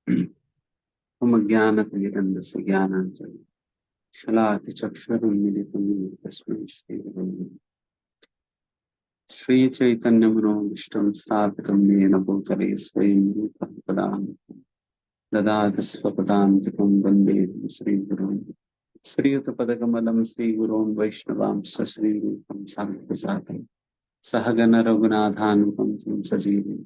मम ज्ञानतिमिरन्धस्य ज्ञानाञ्जलिं शलाकचक्षुरुन्मीलितं येन तस्मै श्रीगुरवे नमः। श्रीचैतन्यमनोभीष्टं स्थापितं येन भूतले स्वयं रूपः कदा ददाति स्वपदान्तिकं वन्देऽहं श्रीगुरुं श्रीयुतपदकमलं श्रीगुरोन् वैष्णवांश्च श्रीरूपं साग्रजातं सहगण रघुनाथान्वितं तं सजीवं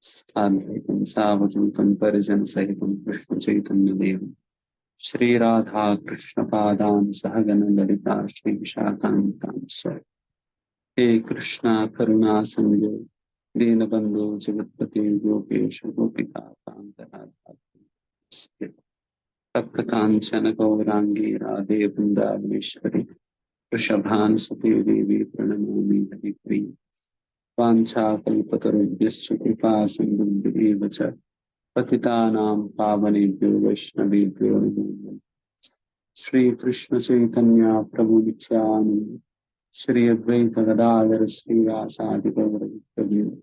साद्वैतं सावधूतं परिजनसहितं कृष्णचैतन्यदेवम् श्री राधा कृष्ण पादान सहगण ललिता श्री विशाखान्तांश हे कृष्णा करुणा सिंधु दीनबंधु जगतपति गोपेश गोपिका कांत राधा तप्त कांचन गौरांगी राधे वृंदावनेश्वरी वृषभानुसुते देवी प्रणमामि हरिप्रिय वाञ्छाकल्पतरुभ्यश्च कृपा सिन्धुभ्येव च पतितानां पावनेभ्यो वैष्णवेभ्यो नमो नमः। श्री कृष्ण चैतन्य प्रभु नित्यानंद श्री अद्वैत गदाधर श्रीवासादि गौरभक्तवृंद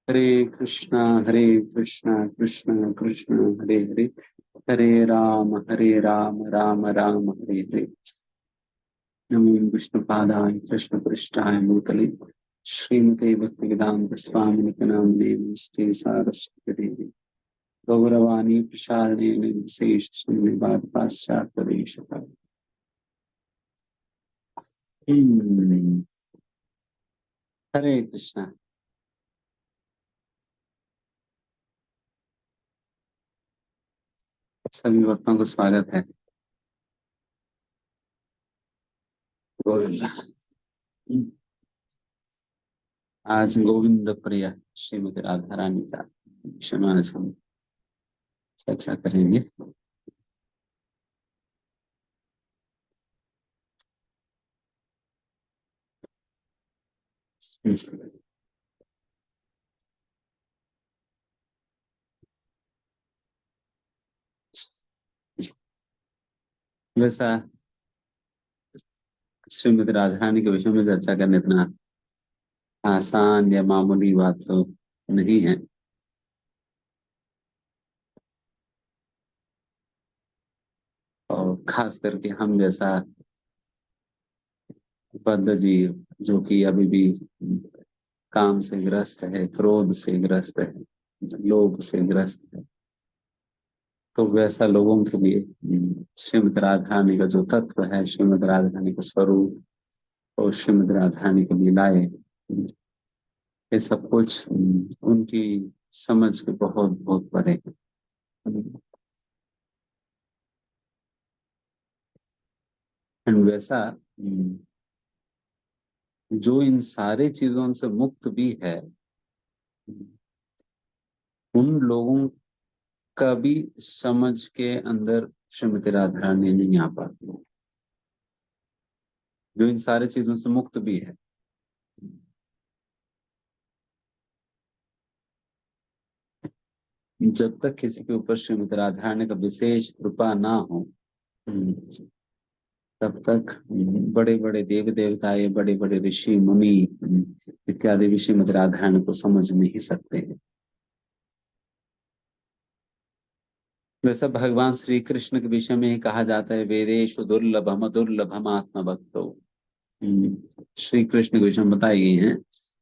हरे कृष्णा कृष्णा कृष्ण हरे हरे हरे राम राम राम हरे हरे। नमो विष्णुपादाय कृष्ण पृष्ठाय भूतले श्रीमते भक्तिवेदांत स्वामिने नामिने नमस्ते सारस्वती देवी गौरवाणी प्रसारणेन विशेष शून्यवाद पाश्चात्य देशकाल। हरे कृष्णा। सभी भक्तों को स्वागत है। गोविंद। आज गोविंद प्रिय श्रीमती राधा रानी का विषय में आज हम चर्चा करेंगे। वैसा श्रीमती राधा रानी के विषय में चर्चा करना इतना आसान या मामूली बात तो नहीं है। और खास करके हम जैसा बद्ध जीव जो कि अभी भी काम से ग्रस्त है, क्रोध से ग्रस्त है, लोभ से ग्रस्त है, तो वैसा लोगों के लिए श्रीमद राधा रानी का जो तत्व है, श्रीमद राधा रानी का स्वरूप और श्रीमद राधा रानी की लीलाएं, ये सब कुछ उनकी समझ के बहुत बहुत परे है। एंड वैसा जो इन सारे चीजों से मुक्त भी है, उन लोगों का भी समझ के अंदर श्रीमती राधा रानी नहीं आ पाती, जो इन सारी चीजों से मुक्त भी है। जब तक किसी के ऊपर श्रीमती राधा रानी का विशेष कृपा ना हो, तब तक बड़े बड़े देव देवता, ये बड़े बड़े ऋषि मुनि इत्यादि भी श्रीमती राधा रानी को समझ नहीं सकते हैं। वैसा भगवान श्री कृष्ण के विषय में ही कहा जाता है, वेदेषु दुर्लभम दुर्लभम आत्म भक्तो। श्री कृष्ण के विषय में बताई गई हैं,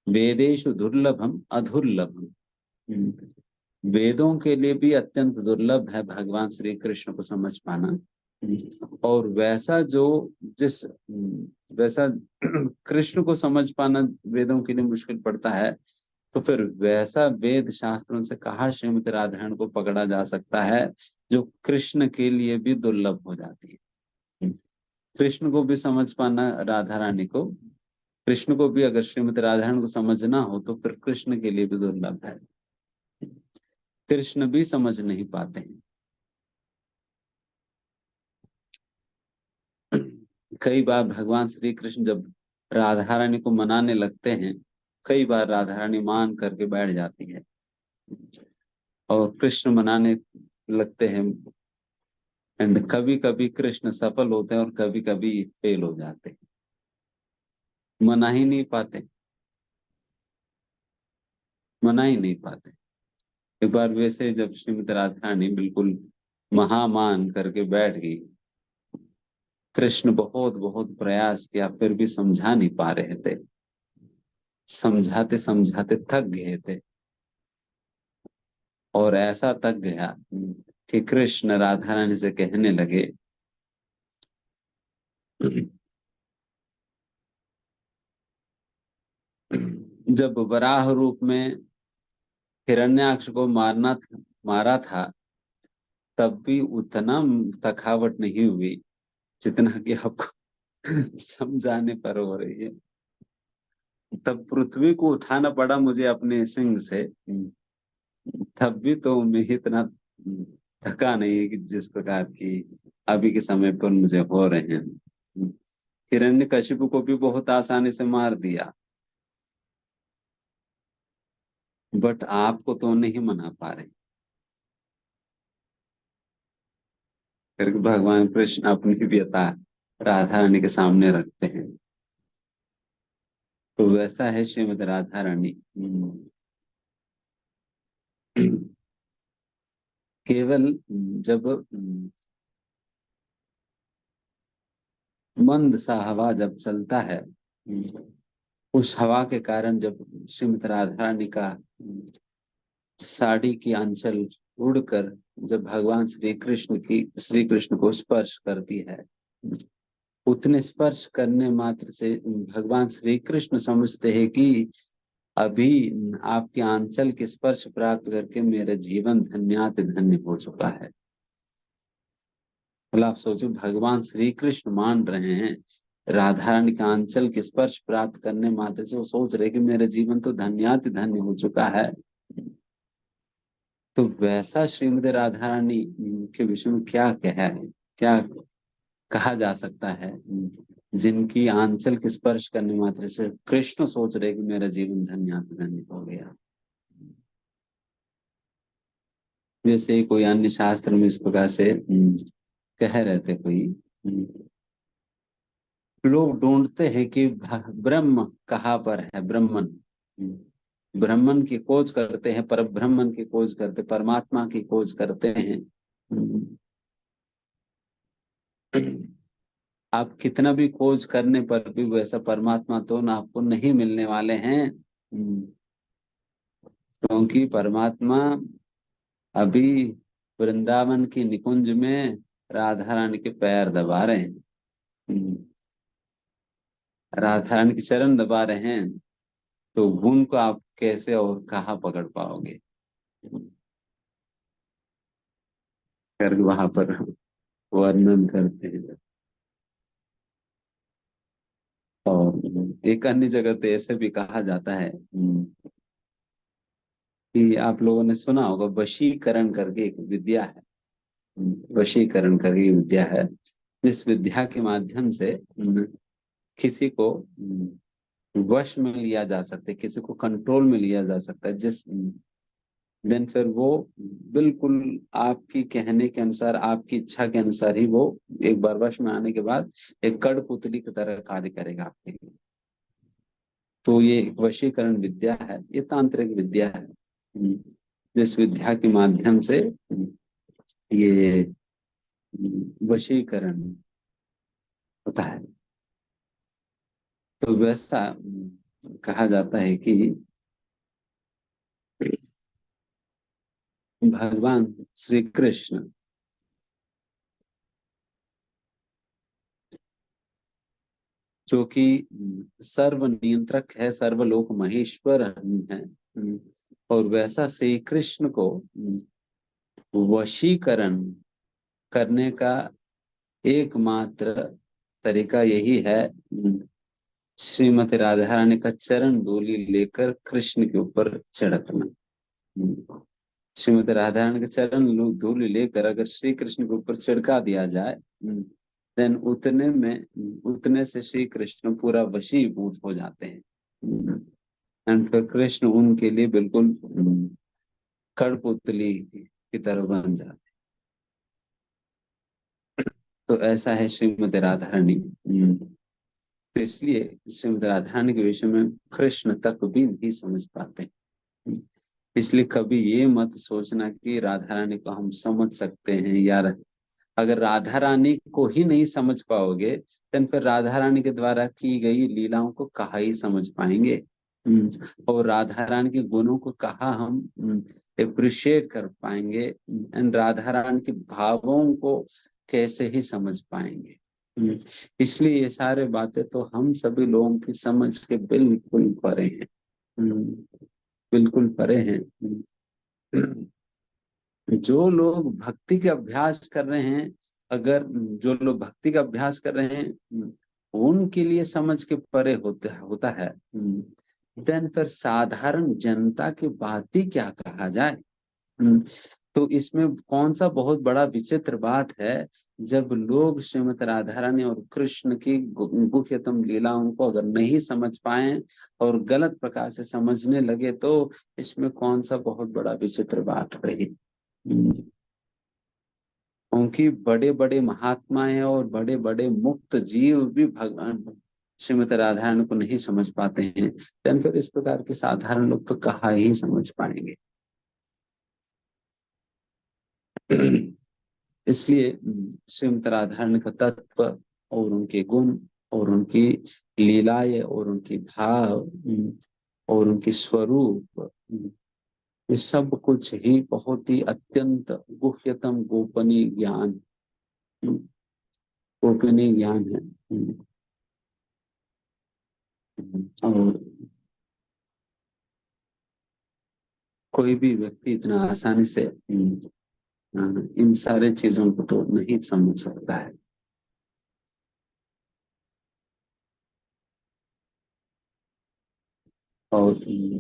वेदेषु दुर्लभम अधुर्लभम। वेदों के लिए भी अत्यंत दुर्लभ है भगवान श्री कृष्ण को समझ पाना। और वैसा जो जिस वैसा कृष्ण को समझ पाना वेदों के लिए मुश्किल पड़ता है, तो फिर वैसा वेद शास्त्रों से कहा श्रीमती राधारानी को पकड़ा जा सकता है जो कृष्ण के लिए भी दुर्लभ हो जाती है। कृष्ण को भी समझ पाना, राधा रानी को, कृष्ण को भी अगर श्रीमती राधारानी को समझना हो तो फिर कृष्ण के लिए भी दुर्लभ है। कृष्ण भी समझ नहीं पाते हैं। कई बार भगवान श्री कृष्ण जब राधा रानी को मनाने लगते हैं, कई बार राधा रानी मान करके बैठ जाती है और कृष्ण मनाने लगते हैं। एंड कभी कभी कृष्ण सफल होते हैं और कभी कभी फेल हो जाते हैं, मना ही नहीं पाते, मना ही नहीं पाते। एक बार वैसे जब श्रीमती राधा रानी बिल्कुल महामान करके बैठ गई, कृष्ण बहुत बहुत प्रयास किया फिर भी समझा नहीं पा रहे थे, समझाते समझाते थक गए थे। और ऐसा थक गया कि कृष्ण राधा रानी से कहने लगे, जब वराह रूप में हिरण्याक्ष को मारा था, तब भी उतना थकावट नहीं हुई जितना कि आपको समझाने पर हो रही है। तब पृथ्वी को उठाना पड़ा मुझे अपने सिंह से, तब भी तो मैं इतना थका नहीं कि जिस प्रकार की अभी के समय पर मुझे हो रहे हैं। हिरण्यकशिपु को भी बहुत आसानी से मार दिया, बट आपको तो नहीं मना पा रहे। करके भगवान कृष्ण अपनी व्यथा राधा रानी के सामने रखते हैं। तो वैसा है श्रीमद राधा रानी। केवल जब मंद सा हवा जब चलता है, उस हवा के कारण जब श्रीमती राधा रानी का साड़ी की आंचल उड़कर जब भगवान श्री कृष्ण को स्पर्श करती है, उतने स्पर्श करने मात्र से भगवान श्री कृष्ण समझते हैं कि अभी आपके आंचल के स्पर्श प्राप्त करके मेरा जीवन धन्याति धन्य हो चुका है। मतलब आप सोचो, भगवान श्री कृष्ण मान रहे हैं राधा रानी के आंचल के स्पर्श प्राप्त करने मात्र से वो सोच रहे कि मेरा जीवन तो धन्याति धन्य हो चुका है। तो वैसा श्रीमती राधा रानी के विषय में क्या कहा है, क्या कहा जा सकता है, जिनकी आंचल के स्पर्श करने मात्र से कृष्ण सोच रहे कि मेरा जीवन धन्याति धन्य हो गया। जैसे ही कोई अन्य शास्त्र में इस प्रकार से कह रहे थे कोई, लोग ढूंढते हैं कि ब्रह्म कहाँ पर है, ब्रह्मन, ब्रह्मन की खोज करते हैं, पर ब्रह्मन की खोज करते, परमात्मा की खोज करते हैं। आप कितना भी खोज करने पर भी वैसा परमात्मा तो ना आपको नहीं मिलने वाले हैं, क्योंकि परमात्मा अभी वृंदावन की निकुंज में राधा रानी के पैर दबा रहे हैं, राधा रानी के चरण दबा रहे हैं। तो उनको आप कैसे और कहाँ पकड़ पाओगे, करके वहां पर वर्णन करते हैं। और एक अन्य जगह पे ऐसे भी कहा जाता है कि आप लोगों ने सुना होगा, वशीकरण करके एक विद्या है। वशीकरण करके एक विद्या है, जिस विद्या के माध्यम से किसी को वश में लिया जा सकता है, किसी को कंट्रोल में लिया जा सकता है, जिस देन फिर वो बिल्कुल आपकी कहने के अनुसार, आपकी इच्छा के अनुसार ही वो एक बार वश में आने के बाद एक कठपुतली की तरह कार्य करेगा आपके लिए। तो ये एक वशीकरण विद्या है, ये तांत्रिक विद्या है, जिस विद्या के माध्यम से ये वशीकरण होता है। तो वैसा कहा जाता है कि भगवान श्री कृष्ण जो कि सर्व नियंत्रक है, सर्वलोक महेश्वर है, और वैसा श्री कृष्ण को वशीकरण करने का एकमात्र तरीका यही है, श्रीमती राधा रानी का चरण धूलि लेकर कृष्ण के ऊपर छिड़कना। श्रीमती राधा रानी के चरण धूलि लेकर अगर श्री कृष्ण के ऊपर छिड़का दिया जाए, देन उतने से श्री कृष्ण पूरा वशीभूत हो जाते हैं, एंड फिर कृष्ण उनके लिए बिल्कुल कठपुतली की तरह बन जाते। तो ऐसा है श्रीमती राधा रानी। तो इसलिए श्रीमती राधा रानी के विषय में कृष्ण तक भी नहीं समझ पाते। इसलिए कभी ये मत सोचना कि राधा रानी को हम समझ सकते हैं यार। अगर राधा रानी को ही नहीं समझ पाओगे तो फिर राधा रानी के द्वारा की गई लीलाओं को कहाँ ही समझ पाएंगे। और राधा रानी के गुणों को कहाँ हम अप्रिशिएट कर पाएंगे, एंड राधा रानी के भावों को कैसे ही समझ पाएंगे। इसलिए ये सारे बातें तो हम सभी लोगों की समझ के बिल्कुल परे हैं। बिल्कुल परे हैं। जो लोग भक्ति के अभ्यास कर रहे हैं, अगर जो लोग भक्ति का अभ्यास कर रहे हैं उनके लिए समझ के परे होता है, देन फिर साधारण जनता की बात ही क्या कहा जाए। तो इसमें कौन सा बहुत बड़ा विचित्र बात है, जब लोग श्रीमती राधा रानी और कृष्ण की गुह्यतम लीलाओं को अगर नहीं समझ पाए और गलत प्रकार से समझने लगे, तो इसमें कौन सा बहुत बड़ा विचित्र बात रही। क्योंकि बड़े बड़े महात्माएं और बड़े बड़े मुक्त जीव भी भगवान श्रीमती राधा रानी को नहीं समझ पाते हैं, तो फिर इस प्रकार के साधारण लोग तो कहाँ ही समझ पाएंगे। इसलिए श्रीमती राधा रानी का तत्व और उनके गुण और उनकी लीलाएं और उनके भाव और उनके स्वरूप, ये सब कुछ ही बहुत ही अत्यंत गुह्यतम गोपनीय ज्ञान, गोपनीय ज्ञान है। और कोई भी व्यक्ति इतना आसानी से इन सारे चीजों को तो नहीं समझ सकता है। और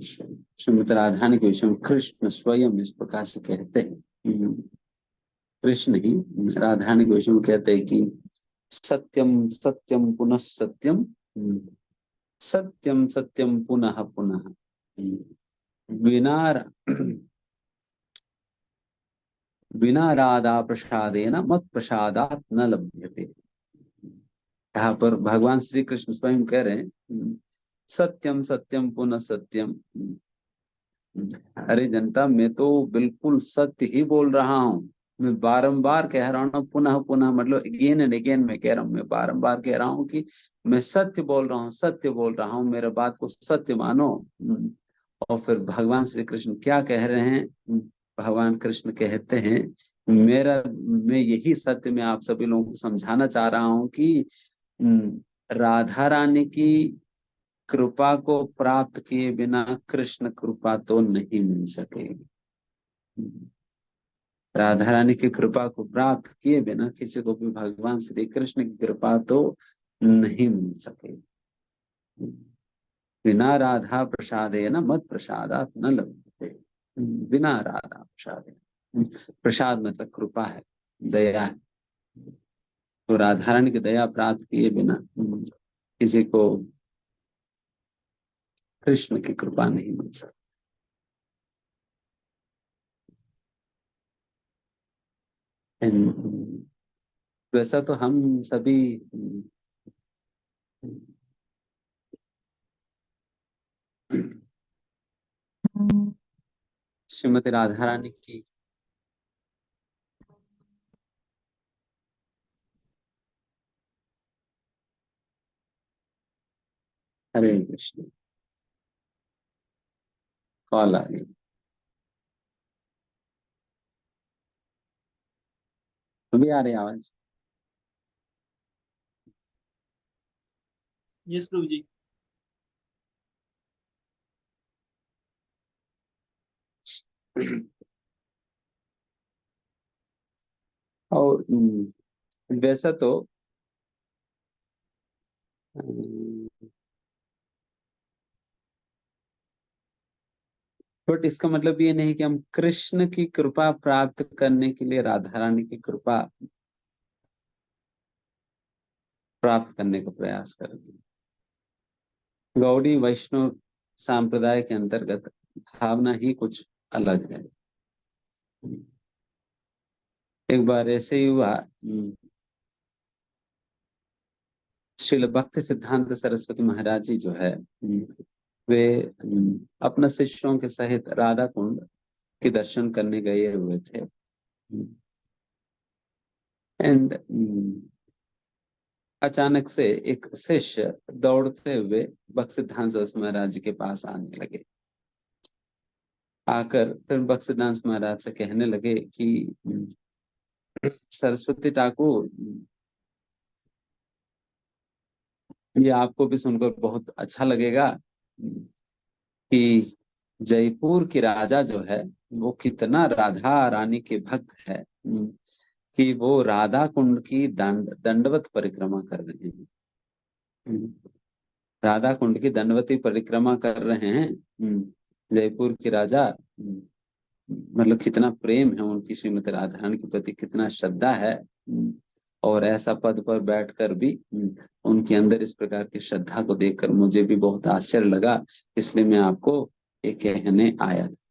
श्रीमती राधा रानी के विषय में कृष्ण स्वयं इस प्रकार से कहते हैं। कृष्ण ही राधा रानी के विषय में कहते हैं कि सत्यम सत्यम पुनः सत्यम, सत्यम सत्यम पुनः पुनः, बिना बिना राधा प्रसादेन मत प्रसादात न लभ्यते। यहाँ पर भगवान श्री कृष्ण स्वयं कह रहे हैं सत्यम सत्यम पुनः सत्यम। अरे जनता, मैं तो बिल्कुल सत्य ही बोल रहा हूँ। मैं बारंबार कह रहा हूँ, पुनः पुनः मतलब अगेन एंड अगेन मैं कह रहा हूँ, मैं बारंबार कह रहा हूँ कि मैं सत्य बोल रहा हूँ, सत्य बोल रहा हूँ, मेरे बात को सत्य मानो। और फिर भगवान श्री कृष्ण क्या कह रहे हैं? भगवान कृष्ण कहते हैं मैं यही सत्य में आप सभी लोगों को समझाना चाह रहा हूँ कि राधा रानी की कृपा को प्राप्त किए बिना कृष्ण कृपा तो नहीं मिल सकेगी। राधा रानी की कृपा को प्राप्त किए बिना किसी को भी भगवान श्री कृष्ण की कृपा तो नहीं मिल सकेगी। बिना राधा प्रसादे न मत प्रसादात न लभ्यते। बिना राधा प्रसादे, प्रसाद मतलब कृपा है, दया है। तो राधा रानी की दया प्राप्त किए बिना किसी को कृष्ण की कृपा नहीं मिल सकती। वैसा तो हम सभी श्रीमती राधा रानी की, हरे कृष्ण, कॉल आ गई। अभी आ रही आवाज? यस प्रभु जी। और वैसा तो बट इसका मतलब ये नहीं कि हम कृष्ण की कृपा प्राप्त करने के लिए राधा रानी की कृपा प्राप्त करने का प्रयास करेंगे। गौड़ी वैष्णव संप्रदाय के अंतर्गत भावना ही कुछ अलग है। एक बार ऐसे ही हुआ, श्रील भक्ति सिद्धांत सरस्वती महाराज जी जो है, वे अपने शिष्यों के सहित राधा कुंड के दर्शन करने गए हुए थे। एंड अचानक से एक शिष्य दौड़ते हुए बक्सिद्धांत महाराज के पास आने लगे। आकर फिर बक्सिद्धांत महाराज से कहने लगे कि सरस्वती ठाकुर, ये आपको भी सुनकर बहुत अच्छा लगेगा कि जयपुर की राजा जो है वो कितना राधा रानी के भक्त है, कि वो राधा कुंड की दंडवत परिक्रमा कर रहे हैं। राधा कुंड की दंडवती परिक्रमा कर रहे हैं जयपुर की राजा। मतलब कितना प्रेम है उनकी श्रीमती राधा रानी के प्रति, कितना श्रद्धा है। और ऐसा पद पर बैठकर भी उनके अंदर इस प्रकार की श्रद्धा को देखकर मुझे भी बहुत आश्चर्य लगा, इसलिए मैं आपको ये कहने आया था।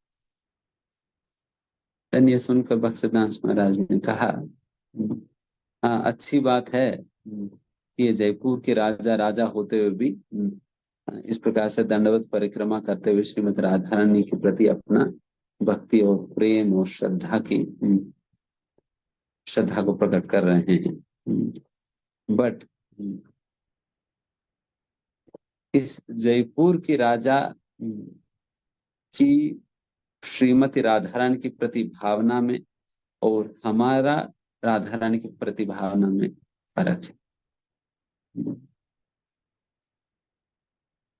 ये सुनकर बक्सिदांश महाराज ने कहा, हाँ अच्छी बात है कि ये जयपुर के राजा राजा होते हुए भी इस प्रकार से दंडवत परिक्रमा करते हुए श्रीमती राधा रानी के प्रति अपना भक्ति और प्रेम और श्रद्धा को प्रकट कर रहे हैं। बट इस जयपुर की राजा की श्रीमती राधा रानी की प्रति भावना में और हमारा राधा रानी की प्रति भावना में फर्क है।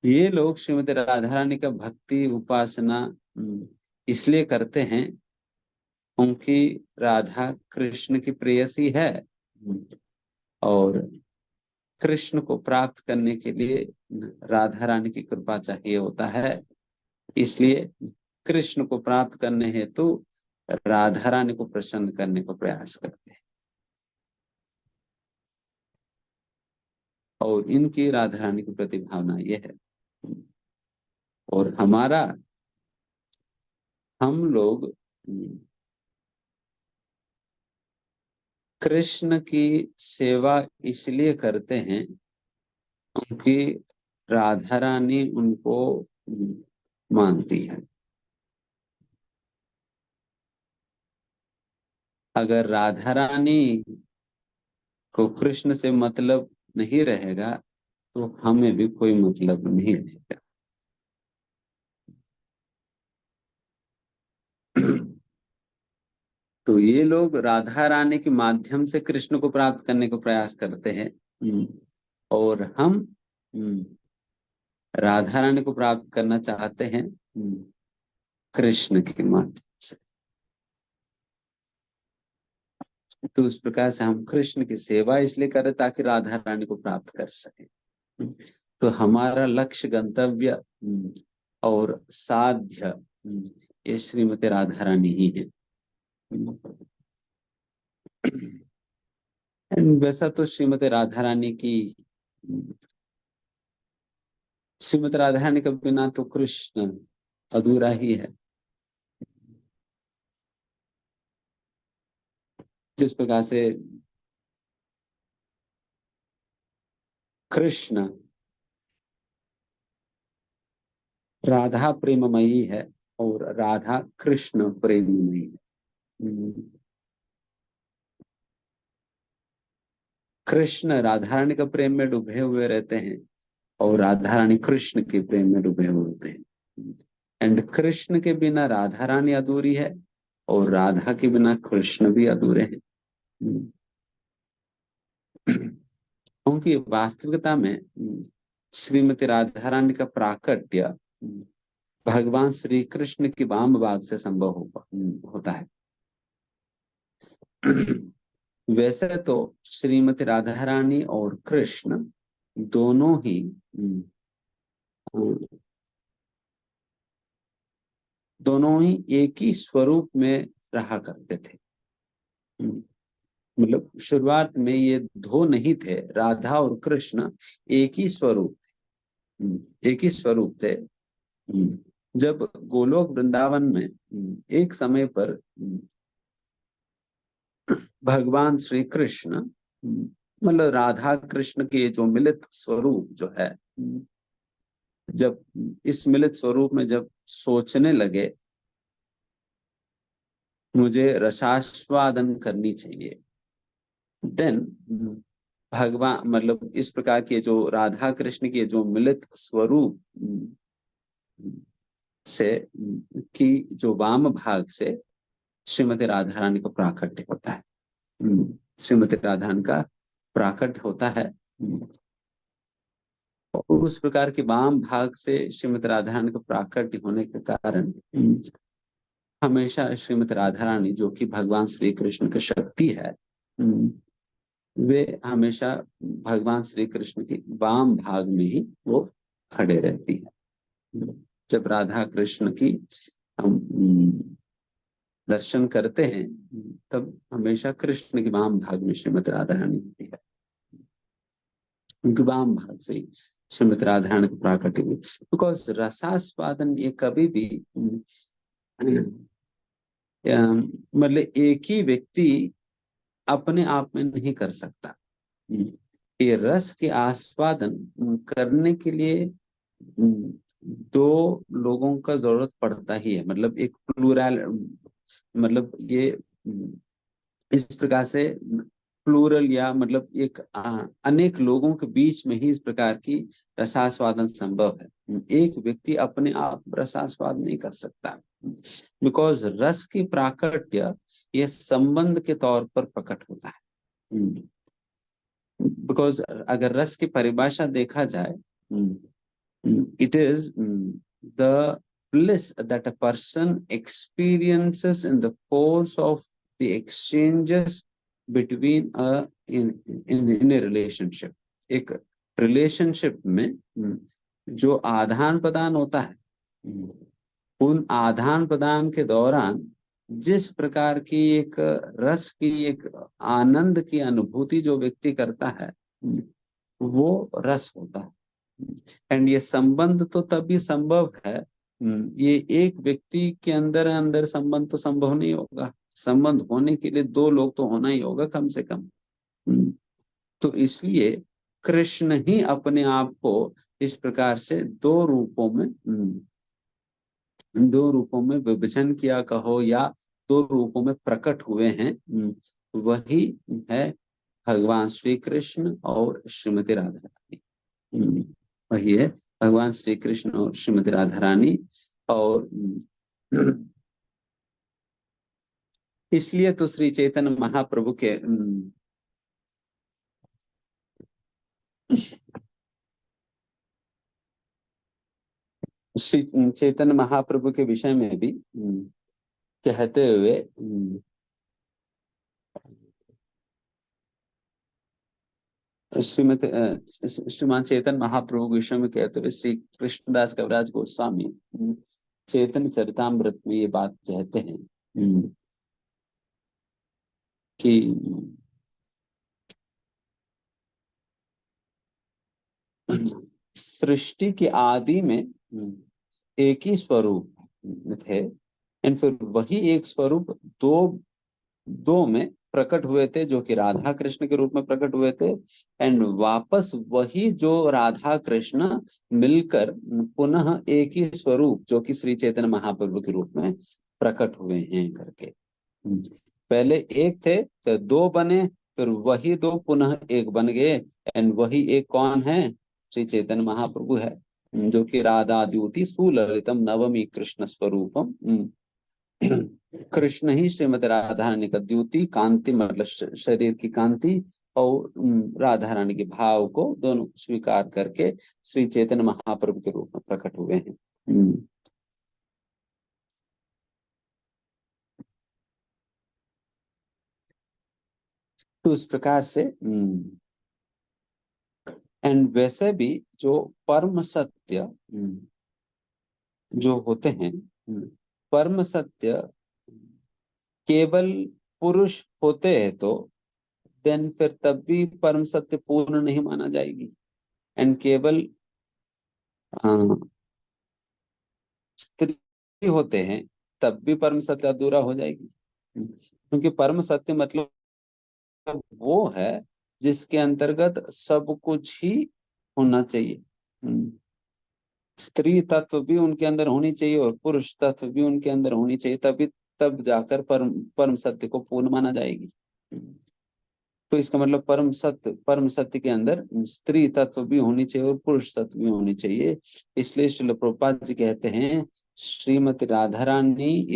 ये लोग श्रीमती राधा रानी का भक्ति उपासना इसलिए करते हैं क्योंकि राधा कृष्ण की प्रेयसी है और कृष्ण को प्राप्त करने के लिए राधा रानी की कृपा चाहिए होता है। इसलिए कृष्ण को प्राप्त करने हेतु राधा रानी को प्रसन्न करने को प्रयास करते हैं। और इनकी राधा रानी की प्रति भावना यह है। और हम लोग कृष्ण की सेवा इसलिए करते हैं क्योंकि राधा रानी उनको मानती है। अगर राधा रानी को कृष्ण से मतलब नहीं रहेगा तो हमें भी कोई मतलब नहीं रहेगा। तो ये लोग राधा रानी के माध्यम से कृष्ण को प्राप्त करने को प्रयास करते हैं और हम राधा रानी को प्राप्त करना चाहते हैं कृष्ण के माध्यम से। तो उस प्रकार से हम कृष्ण की सेवा इसलिए करें ताकि राधा रानी को प्राप्त कर सके। तो हमारा लक्ष्य, गंतव्य और साध्य ये श्रीमती राधा रानी ही है। वैसा तो श्रीमती राधा रानी के बिना तो कृष्ण अधूरा ही है। जिस प्रकार से कृष्ण राधा प्रेममयी है और राधा कृष्ण प्रेममयी है। कृष्ण राधा रानी का प्रेम में डूबे हुए रहते हैं और राधा रानी कृष्ण के प्रेम में डूबे हुए होते हैं। एंड कृष्ण के बिना राधा रानी अधूरी है और राधा के बिना कृष्ण भी अधूरे हैं। क्योंकि वास्तविकता में श्रीमती राधा रानी का प्राकट्य भगवान श्री कृष्ण की वाम भाग से संभव होता है। वैसे तो श्रीमती राधा रानी और कृष्ण दोनों ही एक ही स्वरूप में रहा करते थे। मतलब शुरुआत में ये दो नहीं थे, राधा और कृष्ण एक ही स्वरूप थे। एक ही स्वरूप थे। जब गोलोक वृंदावन में एक समय पर भगवान श्री कृष्ण मतलब राधा कृष्ण के जो मिलित स्वरूप जो है जब इस मिलित स्वरूप में जब सोचने लगे मुझे रसास्वादन करनी चाहिए, देन भगवान मतलब इस प्रकार के जो राधा कृष्ण के जो मिलित स्वरूप से की जो वाम भाग से श्रीमती राधा रानी का प्राकट्य होता है। श्रीमती राधा रानी का प्राकट्य होता है। और उस प्रकार के वाम भाग से श्रीमती राधा रानी का प्राकट्य होने के कारण हमेशा श्रीमती राधा रानी जो कि भगवान श्री कृष्ण की शक्ति है, वे हमेशा भगवान श्री कृष्ण के वाम भाग में ही वो खड़े रहती है। जब राधा कृष्ण की हम दर्शन करते हैं तब हमेशा कृष्ण के वाम भाग में श्रीमती राधा रानी होती है, उनके वाम भाग से ही श्रीमती राधा रानी को प्राकट्य हुई। बिकॉज रसास्वादन ये कभी भी मतलब एक ही व्यक्ति अपने आप में नहीं कर सकता। ये रस के आस्वादन करने के लिए दो लोगों का जरूरत पड़ता ही है। मतलब एक प्लूरल, मतलब ये इस प्रकार से प्लूरल या मतलब एक अनेक लोगों के बीच में ही इस प्रकार की रसास्वादन संभव है। एक व्यक्ति अपने आप रसास्वाद नहीं कर सकता, बिकॉज रस की प्राकट्य यह संबंध के तौर पर प्रकट होता है। बिकॉज अगर रस की परिभाषा देखा जाए, it is the bliss that a person experiences in the course of the exchanges between in a relationship। एक रिलेशनशिप में जो आदान प्रदान होता है, उन आदान प्रदान के दौरान जिस प्रकार की एक रस की एक आनंद की अनुभूति जो व्यक्ति करता है वो रस होता है। एंड ये संबंध तो तभी संभव है, ये एक व्यक्ति के अंदर अंदर संबंध तो संभव नहीं होगा। संबंध होने के लिए दो लोग तो होना ही होगा कम से कम। तो इसलिए कृष्ण ही अपने आप को इस प्रकार से दो रूपों में विभाजन किया कहो या दो रूपों में प्रकट हुए हैं। वही है भगवान श्री कृष्ण और श्रीमती राधा रानी। वही है भगवान श्री कृष्ण और श्रीमती राधा रानी। और इसलिए तो श्री चैतन्य महाप्रभु के श्री चैतन्य महाप्रभु के विषय में भी कहते हुए श्रीमान चैतन्य महाप्रभु के विषय में कहते हुए श्री कृष्णदास कविराज गोस्वामी चैतन्य चरितामृत में ये बात कहते हैं कि सृष्टि के आदि में एक ही स्वरूप थे, एंड फिर वही एक स्वरूप दो में प्रकट हुए थे, जो कि राधा कृष्ण के रूप में प्रकट हुए थे। एंड वापस वही जो राधा कृष्ण मिलकर पुनः एक ही स्वरूप जो कि श्री चैतन्य महाप्रभु के रूप में प्रकट हुए हैं करके। पहले एक थे फिर दो बने, फिर वही दो पुनः एक बन गए। एंड वही एक कौन है? श्री चैतन्य महाप्रभु है, जो कि राधा द्युति सुललितम नवमी कृष्ण स्वरूपम। कृष्ण ही श्रीमती राधा रानी का द्युति कांति, मतलब शरीर की कांति, और राधा रानी के भाव को दोनों स्वीकार करके श्री चैतन्य महाप्रभु के रूप में प्रकट हुए हैं। तो उस प्रकार से एंड वैसे भी जो परम सत्य जो होते हैं, परम सत्य केवल पुरुष होते हैं तो देन फिर तब भी परम सत्य पूर्ण नहीं माना जाएगी। एंड केवल स्त्री होते हैं तब भी परम सत्य अधूरा हो जाएगी, क्योंकि परम सत्य मतलब वो है जिसके अंतर्गत सब कुछ ही होना चाहिए। स्त्री तत्व भी उनके अंदर होनी चाहिए और पुरुष तत्व भी उनके अंदर होनी चाहिए, तभी तब जाकर परम परम सत्य को पूर्ण माना जाएगी। तो इसका मतलब परम सत्य के अंदर स्त्री तत्व भी होनी चाहिए और पुरुष तत्व भी होनी चाहिए। इसलिए श्रील प्रभुपाद जी कहते हैं Shrimati Radha Rani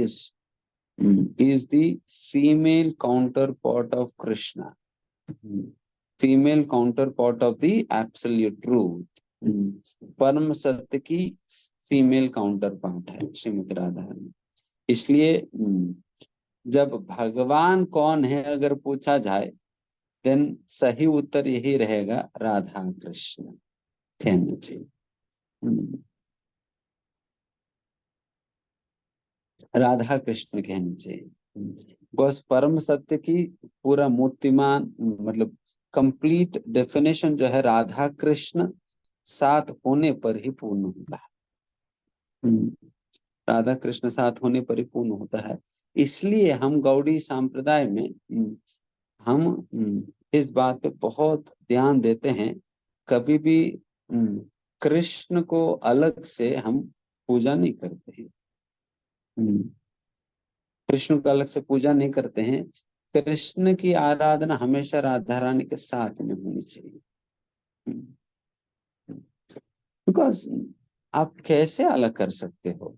is the female counterpart of Krishna, female counterpart of the absolute truth। परम सत्य की फीमेल काउंटर पार्ट है श्रीमती राधा रानी। इसलिए जब भगवान कौन है अगर पूछा जाए, देन सही उत्तर यही रहेगा, राधा कृष्ण कहना चाहिए। राधा कृष्ण कहना चाहिए। बस परम सत्य की पूरा मूर्तिमान मतलब कंप्लीट डेफिनेशन जो है राधा कृष्ण साथ होने पर ही पूर्ण होता है। राधा कृष्ण साथ होने पर ही पूर्ण होता है। इसलिए हम गौड़ी संप्रदाय में हम इस बात पे बहुत ध्यान देते हैं, कभी भी कृष्ण को अलग से हम पूजा नहीं करते हैं। कृष्ण का अलग से पूजा नहीं करते हैं। कृष्ण की आराधना हमेशा राधा रानी के साथ में होनी चाहिए। बिकॉज आप कैसे अलग कर सकते हो?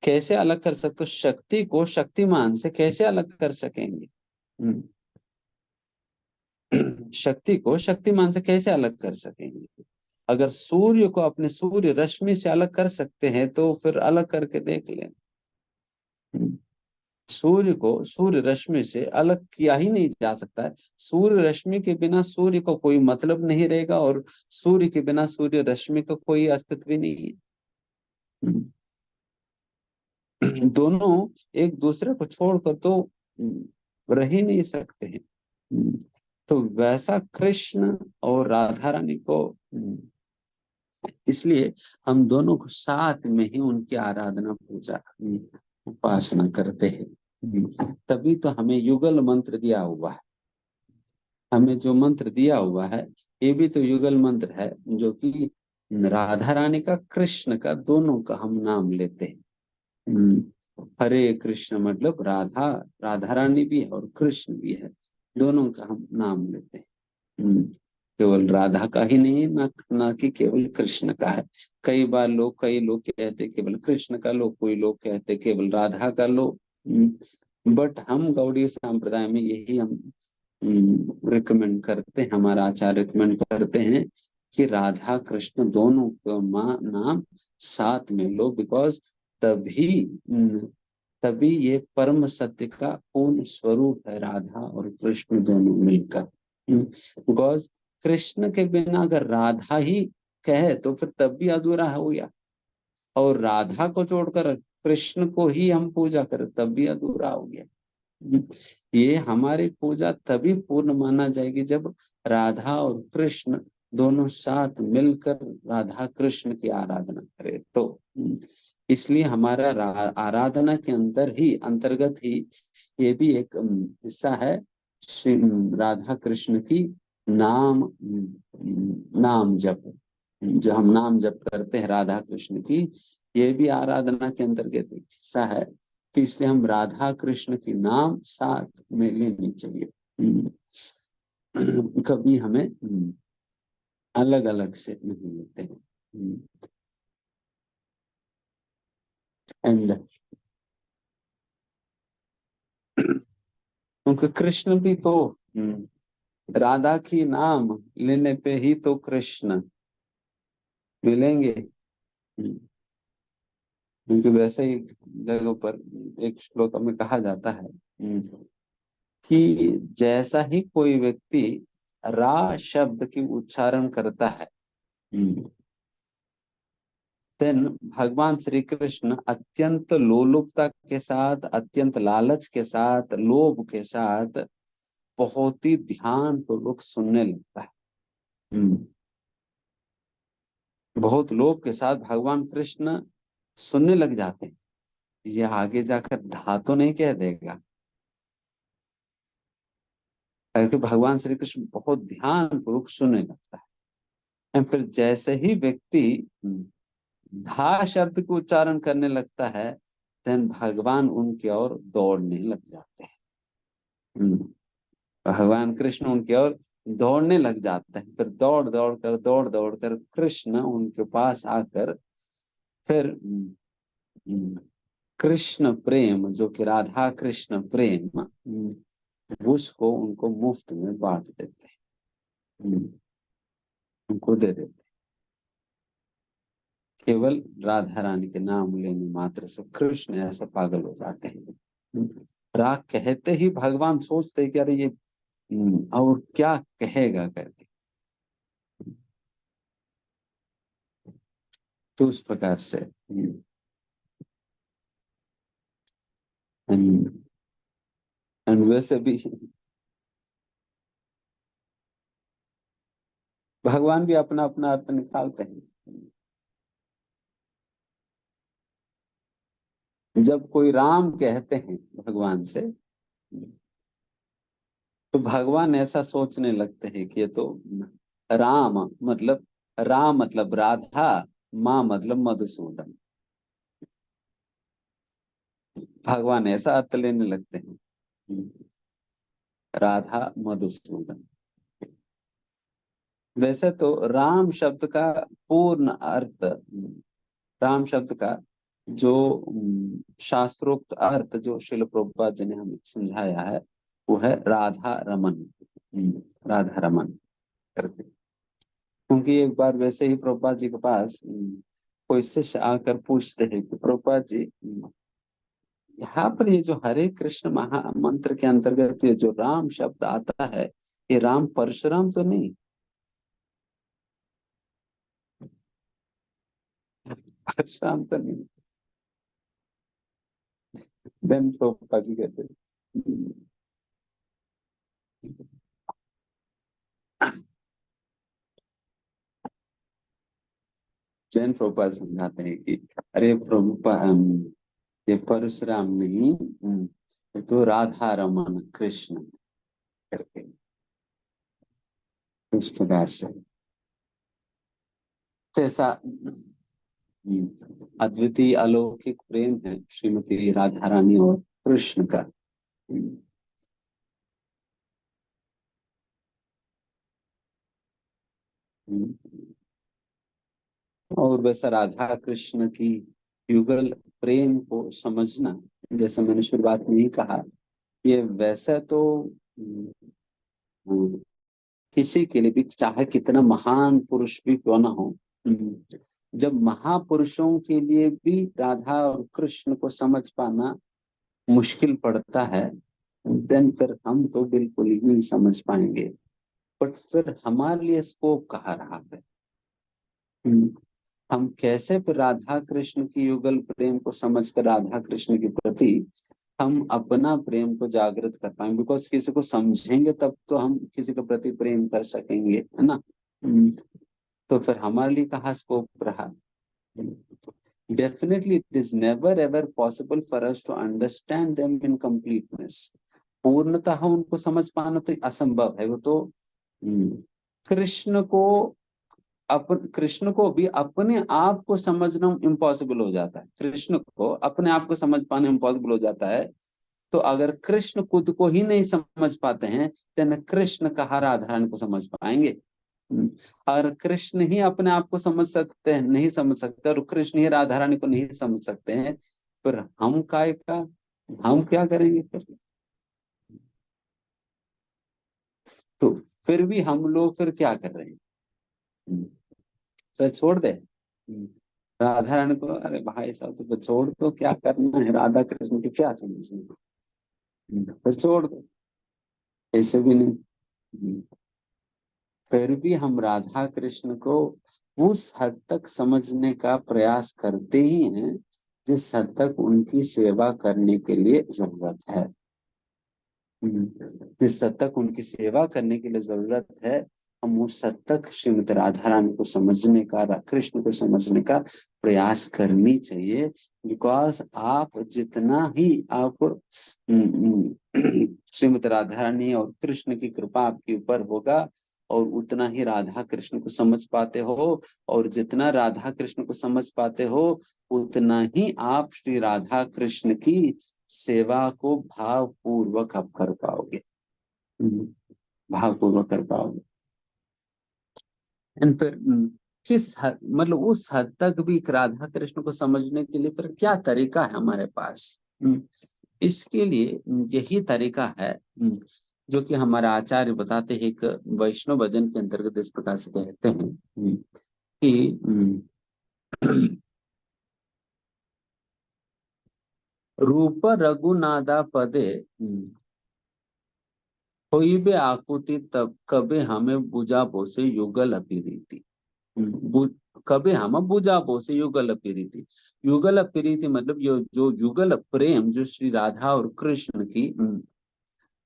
कैसे अलग कर सकते हो? शक्ति को शक्तिमान से कैसे अलग कर सकेंगे? शक्ति को शक्तिमान से कैसे अलग कर सकेंगे? अगर सूर्य को अपने सूर्य रश्मि से अलग कर सकते हैं तो फिर अलग करके देख लें। सूर्य को सूर्य रश्मि से अलग किया ही नहीं जा सकता है। सूर्य रश्मि के बिना सूर्य को कोई मतलब नहीं रहेगा और सूर्य के बिना सूर्य रश्मि का कोई अस्तित्व ही नहीं है। दोनों एक दूसरे को छोड़कर तो रह ही नहीं सकते हैं। तो वैसा कृष्ण और राधा रानी को, इसलिए हम दोनों को साथ में ही उनकी आराधना पूजा उपासना करते हैं। तभी तो हमें युगल मंत्र दिया हुआ है। हमें जो मंत्र दिया हुआ है ये भी तो युगल मंत्र है, जो कि राधा रानी का कृष्ण का दोनों का हम नाम लेते हैं। हरे कृष्ण मतलब राधा राधा रानी भी है और कृष्ण भी है, दोनों का हम नाम लेते हैं। केवल राधा का ही नहीं, ना कि केवल कृष्ण का है। कई लोग कहते केवल कृष्ण का लो, कोई लोग कहते केवल राधा का लो। बट हम गौड़ीय संप्रदाय में यही हम रिकमेंड करते हैं, हमारा आचार्य रिकमेंड करते हैं कि राधा कृष्ण दोनों का नाम साथ में लो। बिकॉज तभी तभी ये परम सत्य का पूर्ण स्वरूप है, राधा और कृष्ण दोनों मिलकर। बिकॉज कृष्ण के बिना अगर राधा ही कहे तो फिर तब भी अधूरा हो गया, और राधा को छोड़कर कृष्ण को ही हम पूजा करें तब भी अधूरा हो गया। ये हमारी पूजा तभी पूर्ण माना जाएगी जब राधा और कृष्ण दोनों साथ मिलकर राधा कृष्ण की आराधना करें। तो इसलिए हमारा आराधना के अंतर्गत ही ये भी एक हिस्सा है, श्री राधा कृष्ण की नाम नाम जप, जो हम नाम जप करते हैं राधा कृष्ण की, ये भी आराधना के अंतर्गत एक हिस्सा है। तो इसलिए हम राधा कृष्ण की नाम साथ में लेनी चाहिए। कभी हमें अलग अलग से नहीं लेते हैं। एंड क्योंकि कृष्ण भी तो राधा की नाम लेने पे ही तो कृष्ण मिलेंगे। क्योंकि वैसे ही जगह पर एक श्लोक में कहा जाता है कि जैसा ही कोई व्यक्ति रा शब्द की उच्चारण करता है, देन भगवान श्री कृष्ण अत्यंत लोलुपता के साथ, अत्यंत लालच के साथ, लोभ के साथ बहुत ही ध्यान पूर्वक सुनने लगता है। बहुत लोभ के साथ भगवान कृष्ण सुनने लग जाते हैं। ये आगे जाकर धातु नहीं कह देगा, क्योंकि भगवान श्री कृष्ण बहुत ध्यान पूर्वक सुनने लगता है। फिर जैसे ही व्यक्ति धा शब्द को उच्चारण करने लगता है, देन भगवान उनकी ओर दौड़ने लग जाते हैं। भगवान कृष्ण उनकी ओर दौड़ने लग जाते हैं। फिर दौड़ दौड़ कर कृष्ण उनके पास आकर फिर कृष्ण प्रेम, जो कि राधा कृष्ण प्रेम, उसको उनको मुफ्त में बांट देते हैं, उनको दे देते हैं। केवल राधा रानी के नाम लेने मात्र से कृष्ण ऐसा पागल हो जाते हैं। राग कहते ही भगवान सोचते हैं कि अरे ये और क्या कहेगा करके। तो उस प्रकार से वैसे भी भगवान भी अपना अपना अर्थ निकालते हैं। जब कोई राम कहते हैं भगवान से, तो भगवान ऐसा सोचने लगते हैं कि ये तो राम मतलब, राम मतलब राधा, माँ मतलब मधुसूदन। भगवान ऐसा अर्थ लेने लगते हैं, राधा मधुसूदन। वैसे तो राम शब्द का पूर्ण अर्थ, राम शब्द का जो शास्त्रोक्त अर्थ जो शिल प्रभुपाद जी ने हमें समझाया है, वो है राधा रमन। राधा रमन करके। क्योंकि एक बार वैसे ही प्रभुपाद जी के पास कोई शिष्य आकर पूछते हैं कि प्रभुपाद जी, यहाँ पर ये जो हरे कृष्ण महा मंत्र के अंतर्गत ये जो राम शब्द आता है, ये राम परशुराम तो नहीं? परशुराम तो नहीं? देन प्रभुपाद जी कहते हैं, जैन प्रभुपाद समझाते हैं कि अरे प्रभुपाद, ये परशुराम नहीं, ये तो राधा रमन कृष्ण करके। इस प्रकार से तो ऐसा अद्वितीय अलौकिक प्रेम है श्रीमती राधा रानी और कृष्ण का। और वैसा राधा कृष्ण की युगल प्रेम को समझना, जैसे मैंने शुरुआत में ही कहा, ये वैसा तो किसी के लिए भी, चाहे कितना महान पुरुष भी क्यों ना हो, जब महापुरुषों के लिए भी राधा और कृष्ण को समझ पाना मुश्किल पड़ता है, देन फिर हम तो बिल्कुल ही नहीं समझ पाएंगे। बट फिर हमारे लिए स्कोप कहाँ रहा है? हम कैसे फिर राधा कृष्ण की युगल प्रेम को समझकर राधा कृष्ण के प्रति हम अपना प्रेम को जागृत कर पाएंगे? बिकॉज किसी को समझेंगे तब तो हम किसी के प्रति प्रेम कर सकेंगे, है ना? तो फिर हमारे लिए कहाँ स्कोप रहा? Definitely, it is never ever possible for us to understand them in completeness. पूर्णतः उनको समझ पाना तो असंभव है। वो तो कृष्ण को कृष्ण को भी अपने आप को समझना इम्पॉसिबल हो जाता है। कृष्ण को अपने आप को समझ पाना इम्पॉसिबल हो जाता है। तो अगर कृष्ण खुद को ही नहीं समझ पाते हैं, तो न कृष्ण कहाँ राधा रानी को समझ पाएंगे। और कृष्ण ही अपने आप को समझ सकते हैं, नहीं समझ सकते, और कृष्ण ही राधा रानी को नहीं समझ सकते हैं, फिर हम काय का, हम क्या करेंगे फिर? तो फिर भी हम लोग फिर क्या कर रहे हैं? फिर छोड़ दे राधा रानी को? अरे भाई साहब, तो फिर छोड़ दो, क्या करना है राधा कृष्ण को, क्या समझेंगे? फिर छोड़ दो, ऐसे भी नहीं। फिर भी हम राधा कृष्ण को उस हद तक समझने का प्रयास करते ही हैं जिस हद तक उनकी सेवा करने के लिए जरूरत है। जिस हद तक उनकी सेवा करने के लिए जरूरत है, हम उस हद तक श्रीमती राधा रानी को समझने का, कृष्ण को समझने का प्रयास करनी चाहिए। बिकॉज आप जितना ही आप श्रीमती राधा रानी और कृष्ण की कृपा आपके ऊपर होगा, और उतना ही राधा कृष्ण को समझ पाते हो, और जितना राधा कृष्ण को समझ पाते हो उतना ही आप श्री राधा कृष्ण की सेवा को भावपूर्वक आप कर पाओगे, भावपूर्वक कर पाओगे। एंड फिर किस हद, मतलब उस हद तक भी एक राधा कृष्ण को समझने के लिए फिर क्या तरीका है हमारे पास? इसके लिए यही तरीका है जो कि हमारा आचार्य बताते हैं, एक वैष्णव भजन के अंतर्गत इस प्रकार से कहते हैं कि रूप रघुनादा पदे होइबे आकुति तब कबे हमें बुझा बोसे युगल अपीरीति। कबे हम बुझा बोसे युगल अपीरीति। युगल अपीरीति मतलब ये जो युगल प्रेम जो श्री राधा और कृष्ण की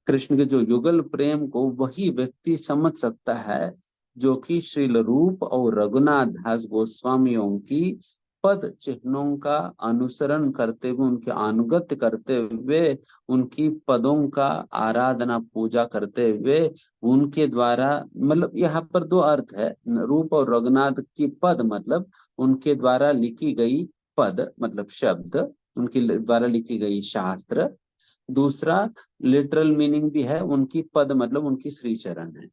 कृष्ण के जो युगल प्रेम को वही व्यक्ति समझ सकता है जो कि श्रील रूप और रघुनाथ दास गोस्वामियों की पद चिन्हों का अनुसरण करते हुए, उनके अनुगत्य करते हुए, उनकी पदों का आराधना पूजा करते हुए, उनके द्वारा, मतलब यहाँ पर दो अर्थ है, रूप और रघुनाथ की पद मतलब उनके द्वारा लिखी गई पद मतलब शब्द, उनके द्वारा लिखी गई शास्त्र। दूसरा लिटरल मीनिंग भी है, उनकी पद मतलब उनकी श्री चरण है।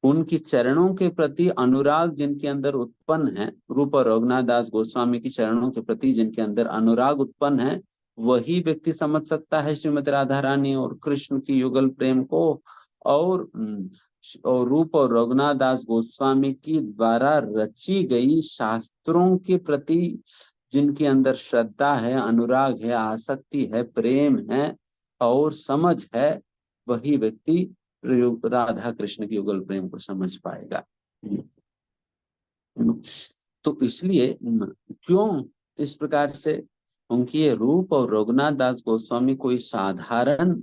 उनकी चरणों के प्रति अनुराग जिनके अंदर उत्पन्न है, रूप और रघुनाथ दास गोस्वामी की चरणों के प्रति जिनके अंदर अनुराग उत्पन्न है, वही व्यक्ति समझ सकता है श्रीमती राधा रानी और कृष्ण की युगल प्रेम को। और रूप और रघुनाथ दास गोस्वामी की द्वारा रची गई शास्त्रों के प्रति जिनके अंदर श्रद्धा है, अनुराग है, आसक्ति है, प्रेम है और समझ है, वही व्यक्ति राधा कृष्ण की युगल प्रेम को समझ पाएगा। तो इसलिए क्यों इस प्रकार से, क्योंकि ये रूप और रघुनाथ दास गोस्वामी कोई साधारण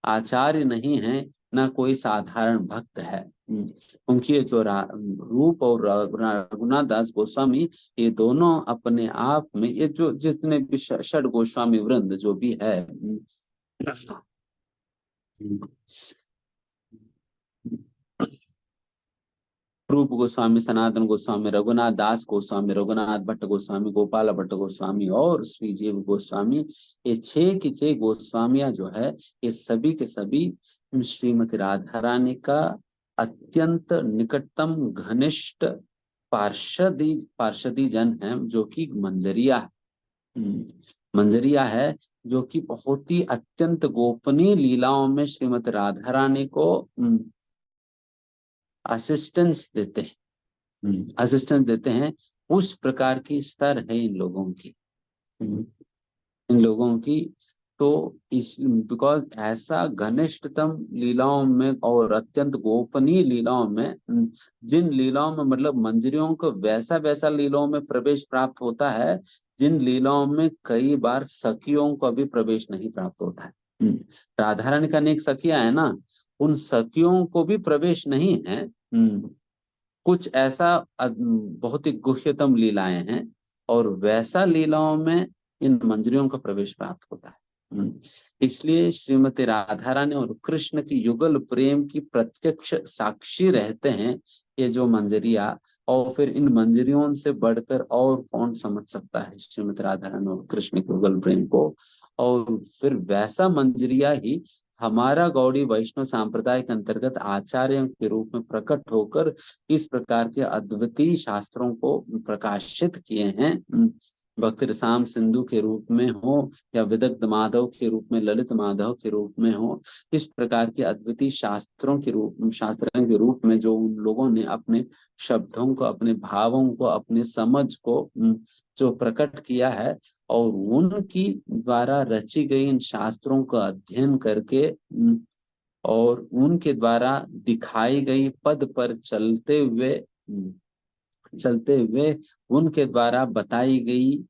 आचार्य नहीं है, ना कोई साधारण भक्त है। क्योंकि ये जो रूप और रघुनाथ दास गोस्वामी, ये दोनों अपने आप में, ये जो जितने भी षड गोस्वामी वृंद जो भी है, रूप गोस्वामी, सनातन गोस्वामी, रघुनाथ दास गोस्वामी, रघुनाथ भट्ट गोस्वामी, गोपाल भट्ट गोस्वामी और श्री जीव गोस्वामी, ये 6 की 6 गोस्वामियां जो है, ये सभी के सभी श्रीमती राधा रानी का अत्यंत निकटतम घनिष्ठ पार्षदी जन है, जो कि मंजरिया है, जो कि बहुत ही अत्यंत गोपनीय लीलाओं में श्रीमती राधा रानी को असिस्टेंस देते हैं, असिस्टेंस देते हैं। उस प्रकार की स्तर है इन लोगों की, इन लोगों की। तो इस बिकॉज ऐसा घनिष्ठतम लीलाओं में और अत्यंत गोपनीय लीलाओं में, जिन लीलाओं में मतलब मंजरियों को वैसा वैसा लीलाओं में प्रवेश प्राप्त होता है जिन लीलाओं में कई बार सखियों को भी प्रवेश नहीं प्राप्त होता है। राधा रानी का अनेक सखियां है ना, उन सखियों को भी प्रवेश नहीं है। कुछ ऐसा बहुत ही गुह्यतम लीलाएं हैं, और वैसा लीलाओं में इन मंजरियों का प्रवेश प्राप्त होता है। इसलिए श्रीमती राधा रानी और कृष्ण की युगल प्रेम की प्रत्यक्ष साक्षी रहते हैं ये जो मंजरिया, और फिर इन मंजरियों से बढ़कर और कौन समझ सकता है श्रीमती राधा रानी और कृष्ण के युगल प्रेम को। और फिर वैसा मंजरिया ही हमारा गौड़ी वैष्णव सांप्रदाय के अंतर्गत आचार्यों के रूप में प्रकट होकर इस प्रकार के अद्वितीय शास्त्रों को प्रकाशित किए हैं। भक्त रसाम सिंधु के रूप में हो या विदग्ध माधव के रूप में, ललित माधव के रूप में हो, इस प्रकार के अद्वितीय शास्त्रों के रूप में जो उन लोगों ने अपने शब्दों को, अपने भावों को, अपने समझ को जो प्रकट किया है, और उनकी द्वारा रची गई इन शास्त्रों का अध्ययन करके और उनके द्वारा दिखाई गई पद पर चलते हुए उनके द्वारा बताई गई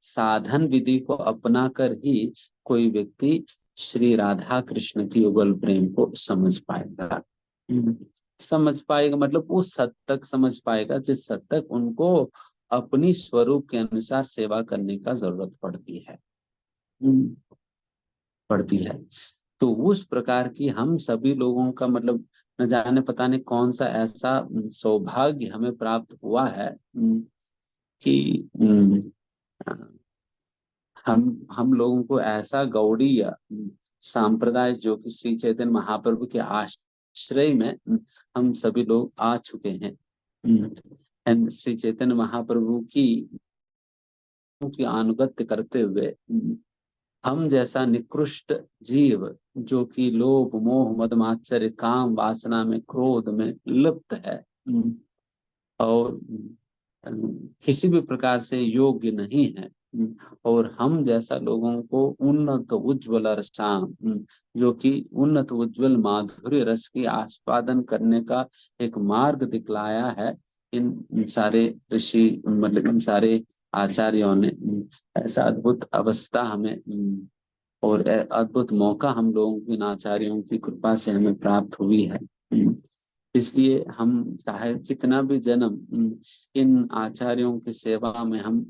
साधन विधि को अपनाकर ही कोई व्यक्ति श्री राधा कृष्ण की युगल प्रेम को समझ पाएगा। समझ पाएगा मतलब उस हद तक समझ पाएगा जिस हद तक उनको अपनी स्वरूप के अनुसार सेवा करने का जरूरत पड़ती है। तो उस प्रकार की हम सभी लोगों का मतलब न जाने पता नहीं कौन सा ऐसा सौभाग्य हमें प्राप्त हुआ है कि हम लोगों को ऐसा गौड़ीय सांप्रदाय जो कि श्री चैतन्य महाप्रभु के आश्रय में हम सभी लोग आ चुके हैं। एंड श्री चैतन्य महाप्रभु की अनुगत्य करते हुए हम जैसा निकृष्ट जीव जो कि लोभ मोह मद मात्सर्य काम वासना में क्रोध में लिप्त है और किसी भी प्रकार से योग्य नहीं है, और हम जैसा लोगों को उन्नत उज्ज्वल रसाम जो कि उन्नत उज्ज्वल माधुर्य रस की आस्वादन करने का एक मार्ग दिखलाया है इन सारे ऋषि मतलब इन सारे आचार्यों ने। ऐसा अद्भुत अवस्था हमें और अद्भुत मौका हम लोगों की इन आचार्यों की कृपा से हमें प्राप्त हुई है। इसलिए हम चाहे कितना भी जन्म इन आचार्यों की सेवा में हम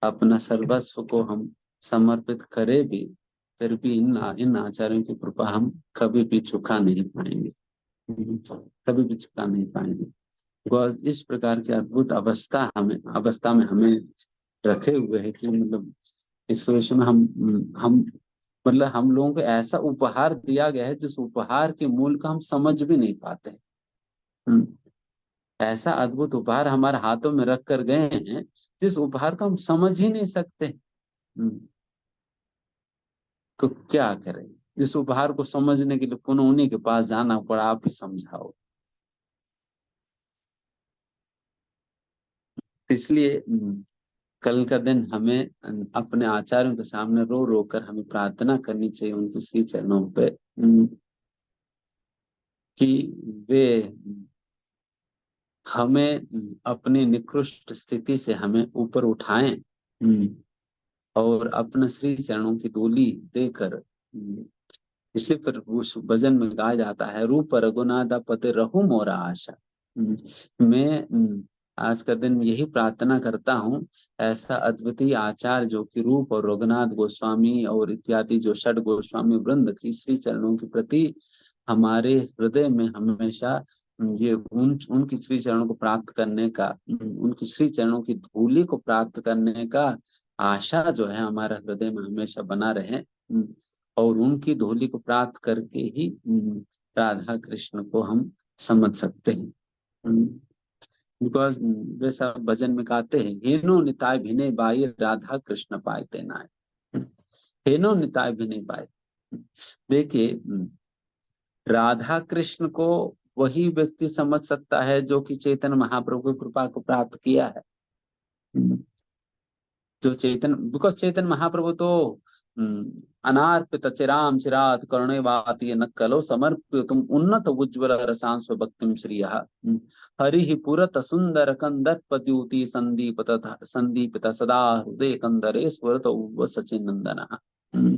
अपना सर्वस्व को हम समर्पित करें भी, फिर भी इन आचार्यों की कृपा हम कभी भी चुका नहीं पाएंगे, कभी भी चुका नहीं पाएंगे। बिकॉज इस प्रकार की अद्भुत अवस्था में हमें रखे हुए है कि मतलब इस विषय में हम मतलब हम लोगों को ऐसा उपहार दिया गया है जिस उपहार के मूल का हम समझ भी नहीं पाते हैं। ऐसा अद्भुत उपहार हमारे हाथों में रख कर गए हैं जिस उपहार को हम समझ ही नहीं सकते। तो क्या करें, जिस उपहार को समझने के लिए पुनः उन्हीं के पास जाना पड़ा, आप ही समझाओ। इसलिए कल का दिन हमें अपने आचार्यों के सामने रो रो कर हमें प्रार्थना करनी चाहिए उनके श्री चरणों पे कि वे हमें अपनी निकृष्ट स्थिति से हमें ऊपर उठाएं और अपने श्री चरणों की धूली देकर, इसलिए फिर उस भजन में गाया जाता है रूप रघुनाथ पते रहु मोरा आशा। मैं आज का दिन यही प्रार्थना करता हूँ, ऐसा अद्वितीय आचार्य जो कि रूप और रघुनाथ गोस्वामी और इत्यादि जो षड गोस्वामी वृंद की श्री चरणों के प्रति हमारे हृदय में हमेशा ये उनकी श्री चरणों को प्राप्त करने का, उनकी श्री चरणों की धूली को प्राप्त करने का आशा जो है हमारे हृदय में हमेशा बना रहे, और उनकी धूली को प्राप्त करके ही राधा कृष्ण को हम समझ सकते हैं। बिकॉज वैसा भजन में गाते हैं हेनो निताय भिने बाई राधा कृष्ण पाए तेनाय, हेनो निताय भिने बाई। देखिए राधा कृष्ण को वही व्यक्ति समझ सकता है जो कि चैतन्य महाप्रभु की कृपा को प्राप्त किया है। जो चैतन्य, बिकॉज चैतन्य महाप्रभु तो अनार्पित चिराम चिरात कर्णे वाति न कलो समर्प्य तुम उन्नत उज्ज्वल रसांस भक्तिम श्रिय हरि पुरत सुंदर कंदर्प द्युति संदीपित सदा हृदय कंदरे स्वरत सचिन नंदन।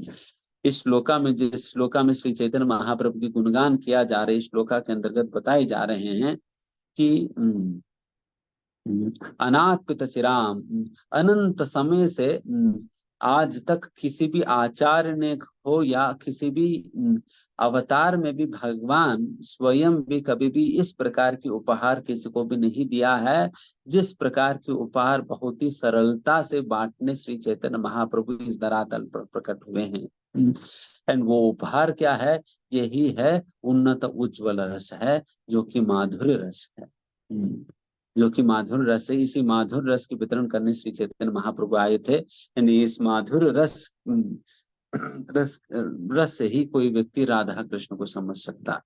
इस श्लोका में जिस श्लोका में श्री चैतन्य महाप्रभु की गुणगान किया जा रहा है, इस श्लोका के अंतर्गत बताए जा रहे हैं कि अनात्पित चिराम, अनंत समय से आज तक किसी भी आचार्य ने हो या किसी भी अवतार में भी भगवान स्वयं भी कभी भी इस प्रकार की उपहार किसी को भी नहीं दिया है जिस प्रकार की उपहार बहुत ही सरलता से बांटने श्री चैतन्य महाप्रभु इस धरातल पर प्रकट हुए हैं। एंड वो उपहार क्या है, यही है उन्नत उज्ज्वल रस है जो कि माधुर्य रस है, जो कि माधुर्य रस है। इसी माधुर्य रस के वितरण करने श्री चैतन्य महाप्रभु आए थे। यानी इस माधुर्य रस से ही कोई व्यक्ति राधा कृष्ण को समझ सकता।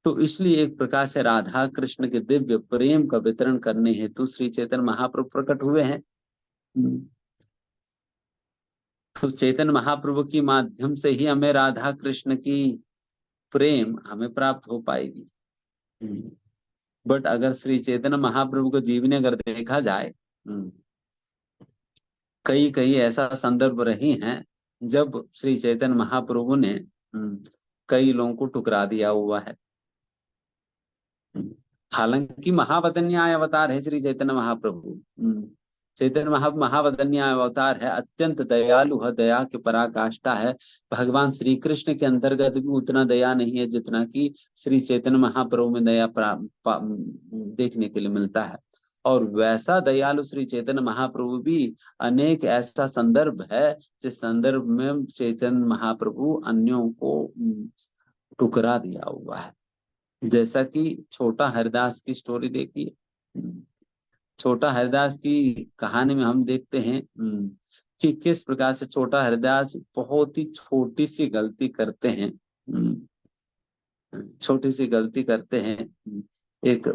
तो इसलिए एक प्रकार से राधा कृष्ण के दिव्य प्रेम का वितरण करने हेतु श्री चैतन्य महाप्रभु प्रकट हुए हैं। तो चैतन्य महाप्रभु की माध्यम से ही हमें राधा कृष्ण की प्रेम हमें प्राप्त हो पाएगी। बट अगर श्री चैतन्य महाप्रभु को जीवनी अगर देखा जाए, कई कई ऐसा संदर्भ रही हैं जब श्री चैतन्य महाप्रभु ने कई लोगों को ठुकरा दिया हुआ है। हालांकि महावदन्याय अवतार है श्री चैतन्य महाप्रभु, चैतन्य महावदन्य अवतार है, अत्यंत दयालु है, दया की पराकाष्ठा है। भगवान श्री कृष्ण के अंतर्गत भी उतना दया नहीं है जितना कि श्री चैतन्य महाप्रभु में दया देखने के लिए मिलता है। और वैसा दयालु श्री चैतन्य महाप्रभु भी अनेक ऐसा संदर्भ है जिस संदर्भ में चैतन्य महाप्रभु अन्यों को ठुकरा दिया हुआ है। जैसा कि छोटा हरिदास की स्टोरी देखिए। छोटा हरिदास की कहानी में हम देखते हैं कि किस प्रकार से छोटा हरिदास बहुत ही छोटी सी गलती करते हैं। छोटी सी गलती करते हैं। एक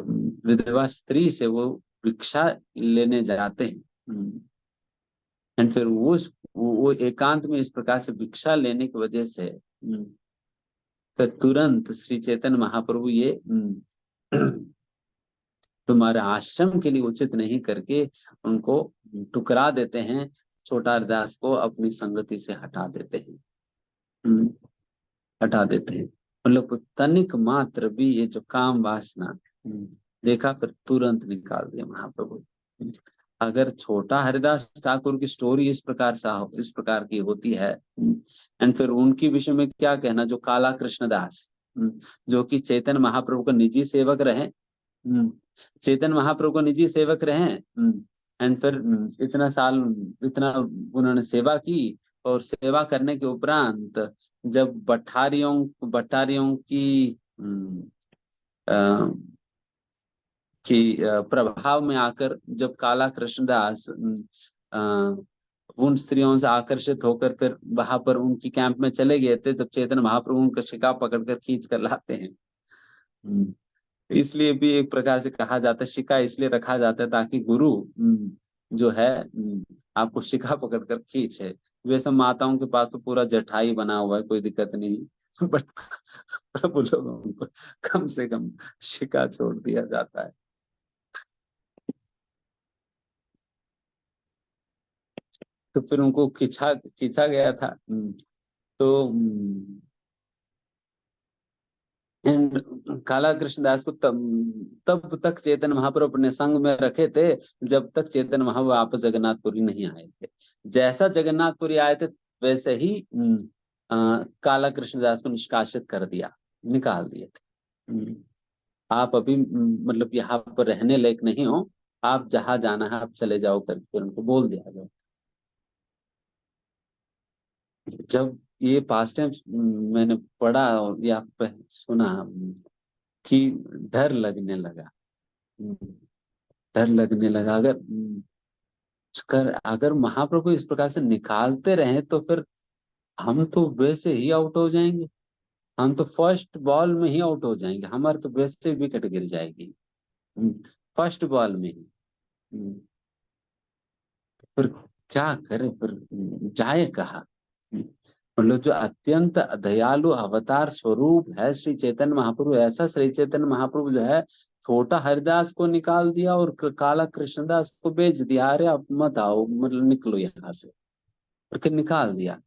विधवा स्त्री से वो भिक्षा लेने जाते हैं। एंड फिर वो एकांत में इस प्रकार से भिक्षा लेने की वजह से फिर तुरंत श्री चैतन्य महाप्रभु ये तुम्हारे आश्रम के लिए उचित नहीं करके उनको ठुकरा देते हैं, छोटा हरिदास को अपनी संगति से हटा देते हैं। हटा देते हैं। मतलब तनिक मात्र भी ये जो काम वासना देखा, फिर तुरंत निकाल दिया महाप्रभु। अगर छोटा हरिदास ठाकुर की स्टोरी इस प्रकार की होती है, एंड फिर उनकी विषय में क्या कहना, जो काला कृष्णदास जो कि चैतन्य महाप्रभु का निजी सेवक रहे, चैतन्य महाप्रभु को निजी सेवक रहे, एंड फिर इतना साल इतना उन्होंने सेवा की, और सेवा करने के उपरांत जब भट्टारियों की प्रभाव में आकर जब काला कृष्णदास उन स्त्रियों से आकर्षित होकर फिर वहां पर उनकी कैंप में चले गए थे, तब चैतन्य महाप्रभु उनका शिकार पकड़कर खींच कर लाते हैं। इसलिए भी एक प्रकार से कहा जाता है, शिका इसलिए रखा जाता है ताकि गुरु जो है आपको शिका पकड़कर खींचे। वैसे माताओं के पास तो पूरा जठाई बना हुआ है, कोई दिक्कत नहीं बट प्रभु लोगों को कम से कम शिका छोड़ दिया जाता है। तो फिर उनको खींचा खींचा गया था। तो काला कृष्णदास को तब तक चैतन्य महाप्रभु अपने संग में रखे थे जब तक चैतन्य महाप्रभु वापस जगन्नाथपुरी नहीं आए थे। जैसा जगन्नाथपुरी आए थे वैसे ही काला कृष्णदास को निष्कासित कर दिया, निकाल दिए थे। आप अभी मतलब यहाँ पर रहने लायक नहीं हो, आप जहां जाना है आप चले जाओ करके उनको बोल दिया गया। जब ये पास्ट टाइम मैंने पढ़ा और या सुना कि डर लगने लगा। डर लगने लगा, अगर महाप्रभु इस प्रकार से निकालते रहे तो फिर हम तो वैसे ही आउट हो जाएंगे। हम तो फर्स्ट बॉल में ही आउट हो जाएंगे, हमारे तो वैसे विकेट गिर जाएगी फर्स्ट बॉल में ही। फिर क्या करे, फिर जाए कहा। मतलब जो अत्यंत दयालु अवतार स्वरूप है श्री चैतन्य महाप्रभु, ऐसा श्री चैतन्य महाप्रभु जो है छोटा हरिदास को निकाल दिया और काला कृष्णदास को बेच दिया। अरे आप मत आओ, मतलब निकलो यहाँ से, फिर निकाल दिया।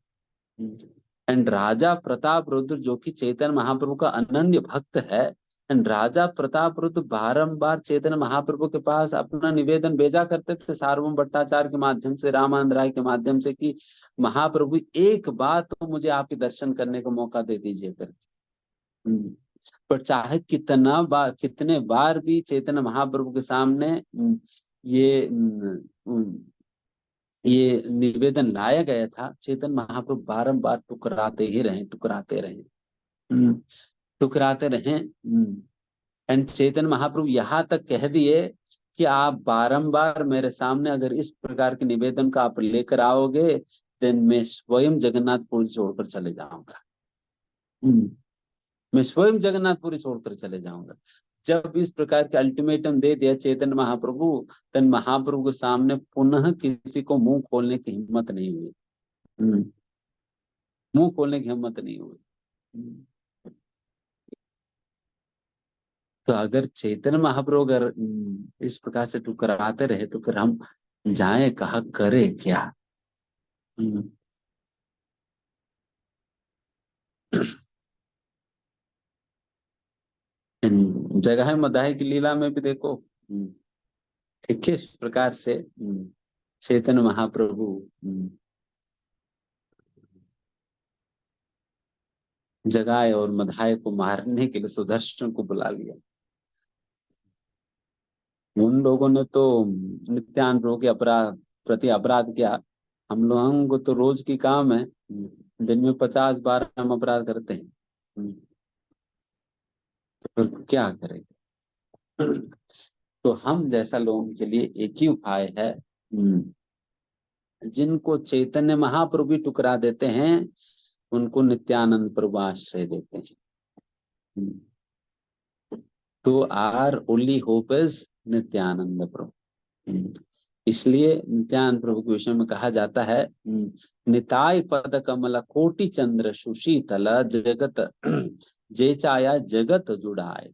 एंड राजा प्रताप रुद्र जो कि चैतन्य महाप्रभु का अनन्य भक्त है, एंड राजा प्रताप रुद्र बारंबार चैतन्य महाप्रभु के पास अपना निवेदन भेजा करते थे सार्वभौम भट्टाचार्य के माध्यम से, रामानंद राय के माध्यम से, कि महाप्रभु एक बार तो मुझे आपके दर्शन करने का मौका दे दीजिए करके। पर चाहे कितने बार भी चैतन्य महाप्रभु के सामने ये ये निवेदन लाया गया था, चैतन्य महाप्रभु बारंबार टुकराते रहे। टुकराते रहे। एंड चैतन्य महाप्रभु यहाँ तक कह दिए कि आप बारंबार मेरे सामने अगर इस प्रकार के निवेदन का आप लेकर आओगे, देन मैं स्वयं जगन्नाथपुरी छोड़कर चले जाऊंगा। मैं स्वयं जगन्नाथपुरी छोड़कर चले जाऊंगा। जब इस प्रकार के अल्टीमेटम दे दिया चैतन्य महाप्रभु, तन महाप्रभु के सामने पुनः किसी को मुंह खोलने की हिम्मत नहीं हुई। मुंह खोलने की हिम्मत नहीं हुई। तो अगर चैतन्य महाप्रभु अगर इस प्रकार से टुकराते रहे तो फिर हम जाए कहा, करे क्या। जगह मदाही की लीला में भी देखो कि किस प्रकार से चैतन्य महाप्रभु जगाए और मधाए को मारने के लिए सुदर्शन को बुला लिया। उन लोगों ने तो नित्यानंद प्रभु के अपराध प्रति अपराध किया। हम लोगों को तो रोज की काम है, दिन में 50 बार हम अपराध करते हैं, तो क्या करेंगे। तो हम जैसा लोगों के लिए एक ही उपाय है, जिनको चैतन्य महाप्रभु भी टुकरा देते हैं उनको नित्यानंद प्रभु आश्रय देते हैं। तो our only hope is Nityananda Prabhu. इसलिए नित्यानंद प्रभु के विषय में कहा जाता है, निताय पद कमल कोटि चंद्र सुशीतल जगत जे चाया जगत जुड़ाए।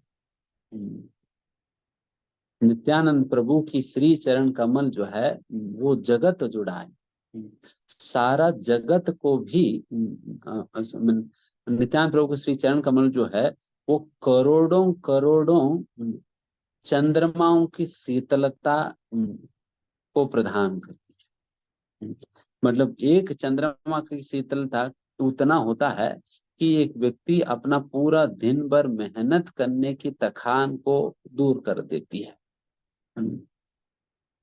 नित्यानंद प्रभु की श्री चरण कमल जो है वो जगत जुड़ाए, सारा जगत को भी। नित्यानंद प्रभु की श्री चरण कमल जो है वो करोड़ों करोड़ों चंद्रमाओं की शीतलता को प्रदान करती है। मतलब एक चंद्रमा की शीतलता उतना होता है कि एक व्यक्ति अपना पूरा दिन भर मेहनत करने की थकान को दूर कर देती है।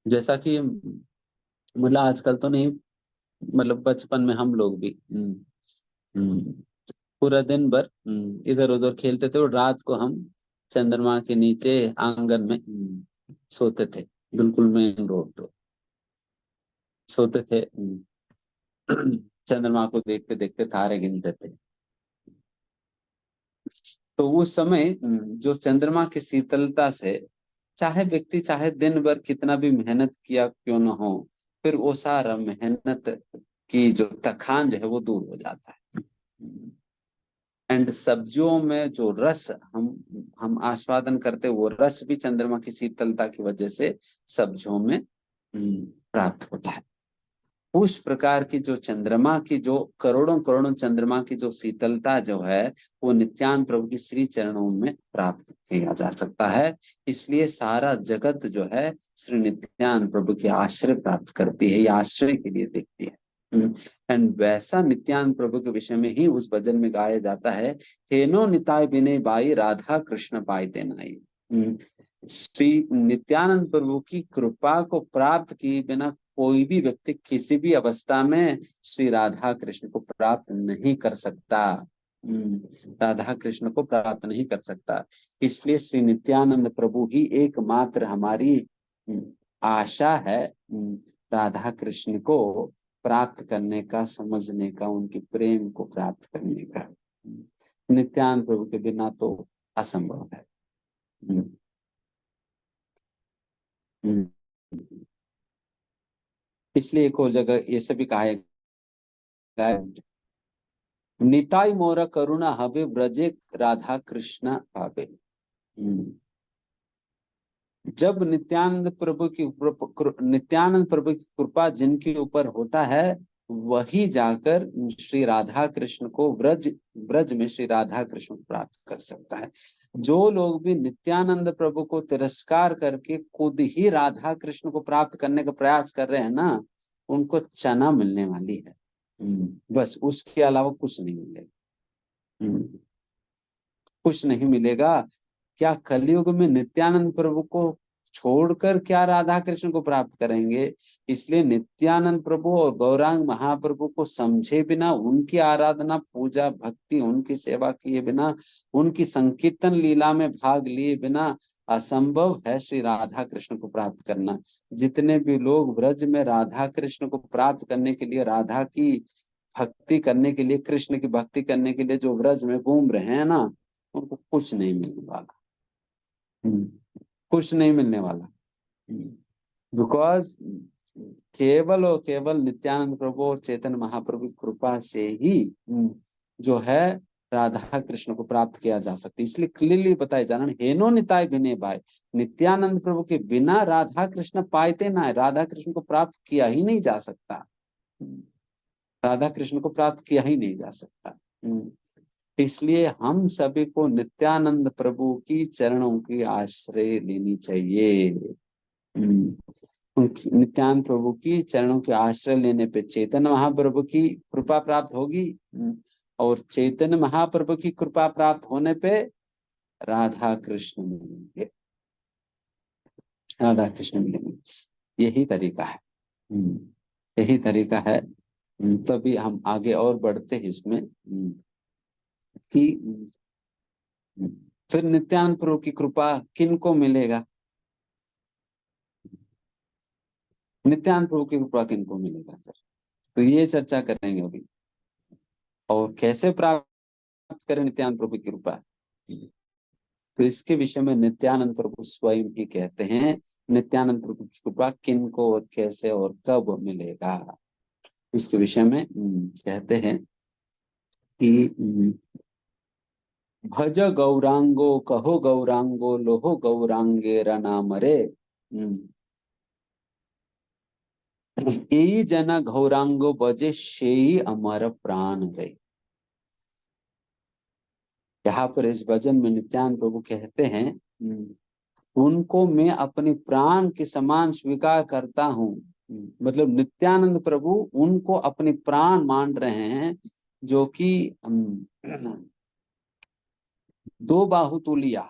जैसा कि मतलब आजकल तो नहीं, मतलब बचपन में हम लोग भी पूरा दिन भर इधर उधर खेलते थे और रात को हम चंद्रमा के नीचे आंगन में सोते थे, बिल्कुल मेन रोड पे सोते थे। चंद्रमा को देखते देखते तारे गिनते थे। तो उस समय जो चंद्रमा की शीतलता से चाहे व्यक्ति चाहे दिन भर कितना भी मेहनत किया क्यों न हो, फिर वो सारा मेहनत की जो थकान जो है वो दूर हो जाता है। एंड सब्जियों में जो रस हम आस्वादन करते वो रस भी चंद्रमा की शीतलता की वजह से सब्जियों में प्राप्त होता है। उस प्रकार की जो चंद्रमा की जो करोड़ों करोड़ों चंद्रमा की जो शीतलता जो है वो नित्यानंद प्रभु की श्री चरणों में प्राप्त किया जा सकता है। इसलिए सारा जगत जो है श्री नित्यानंद प्रभु के आश्रय प्राप्त करती है, या आश्रय के लिए देखती है। एंड वैसा नित्यानंद प्रभु के विषय में ही उस भजन में गाया जाता है, हेनो निताय बिने बाई राधा कृष्ण पाइते नाई। श्री नित्यानंद प्रभु की कृपा को प्राप्त किए बिना कोई भी व्यक्ति किसी भी अवस्था में श्री राधा कृष्ण को प्राप्त नहीं कर सकता। राधा कृष्ण को प्राप्त नहीं कर सकता। इसलिए श्री नित्यानंद प्रभु ही एकमात्र हमारी आशा है राधा कृष्ण को प्राप्त करने का, समझने का, उनके प्रेम को प्राप्त करने का। नित्यानंद प्रभु के बिना तो असंभव है। इसलिए एक और जगह ये सभी कहा है, निताई मोर करुणा हबे ब्रजे राधा कृष्ण भावे। जब नित्यानंद प्रभु की कृपा जिनके ऊपर होता है वही जाकर श्री राधा कृष्ण को ब्रज में श्री राधा कृष्ण को प्राप्त कर सकता है। जो लोग भी नित्यानंद प्रभु को तिरस्कार करके खुद ही राधा कृष्ण को प्राप्त करने का प्रयास कर रहे हैं ना, उनको चना मिलने वाली है, बस उसके अलावा कुछ नहीं मिलेगा। कुछ नहीं मिलेगा। क्या कलयुग में नित्यानंद प्रभु को छोड़कर क्या राधा कृष्ण को प्राप्त करेंगे। इसलिए नित्यानंद प्रभु और गौरांग महाप्रभु को समझे बिना, उनकी आराधना पूजा भक्ति उनकी सेवा किए बिना, उनकी संकीर्तन लीला में भाग लिए बिना असंभव है श्री राधा कृष्ण को प्राप्त करना। जितने भी लोग ब्रज में राधा कृष्ण को प्राप्त करने के लिए, राधा की भक्ति करने के लिए, कृष्ण की भक्ति करने के लिए जो ब्रज में घूम रहे हैं ना, उनको कुछ नहीं मिलने वाला। कुछ नहीं मिलने वाला। बिकॉज केवल और केवल नित्यानंद प्रभु और चैतन्य महाप्रभु की कृपा से ही जो है राधा कृष्ण को प्राप्त किया जा सकता है। इसलिए क्लियरली बताया जा रहा है, हेनो निताय बिने भाई, नित्यानंद प्रभु के बिना राधा कृष्ण पाइते ना है, राधा कृष्ण को प्राप्त किया ही नहीं जा सकता। राधा कृष्ण को प्राप्त किया ही नहीं जा सकता। इसलिए हम सभी को नित्यानंद प्रभु की चरणों की आश्रय लेनी चाहिए। नित्यानंद प्रभु की चरणों के आश्रय लेने पे चैतन्य महाप्रभु की कृपा प्राप्त होगी, और चैतन्य महाप्रभु की कृपा प्राप्त होने पे राधा कृष्ण मिलेंगे, राधा कृष्ण मिलेंगे। यही तरीका है, यही तरीका है। तभी हम आगे और बढ़ते हैं इसमें कि फिर नित्यानंद प्रभु की कृपा किन को मिलेगा, नित्यानंद प्रभु की कृपा किन को मिलेगा फिर, तो ये चर्चा करेंगे अभी। और कैसे प्राप्त करें नित्यानंद प्रभु की कृपा, तो इसके विषय में नित्यानंद प्रभु स्वयं ही कहते हैं नित्यानंद प्रभु की कृपा किन को और कैसे और कब मिलेगा। इसके विषय में कहते हैं कि भज गौरांगो कहो गौरांगो लोहो गौरांगे रनामरे, यही जना गौरांगो बजे शेई अमर प्राण रे। यहाँ पर इस भजन में नित्यानंद प्रभु कहते हैं उनको मैं अपने प्राण के समान स्वीकार करता हूँ। मतलब नित्यानंद प्रभु उनको अपने प्राण मान रहे हैं, जो कि दो बाहुतुलिया,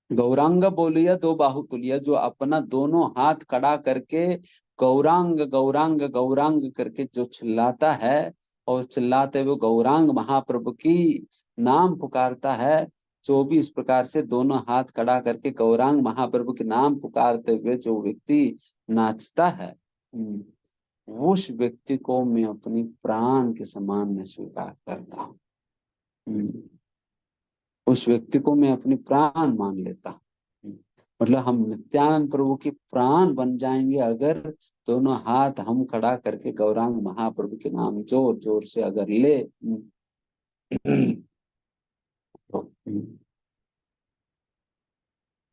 गौरांग बोलिया दो बाहुतुलिया, जो अपना दोनों हाथ खड़ा करके गौरांग गौरांग गौरांग करके जो चिल्लाता है और चिल्लाते हुए गौरांग महाप्रभु की नाम पुकारता है, जो भी इस प्रकार से दोनों हाथ खड़ा करके गौरांग महाप्रभु के नाम पुकारते हुए जो व्यक्ति नाचता है, उस व्यक्ति को मैं अपनी प्राण के समान में स्वीकार करता हूँ। उस व्यक्ति को मैं अपनी प्राण मान लेता हूँ। मतलब हम नित्यानंद प्रभु के प्राण बन जाएंगे अगर दोनों हाथ हम खड़ा करके गौरांग महाप्रभु के नाम जोर जोर से अगर ले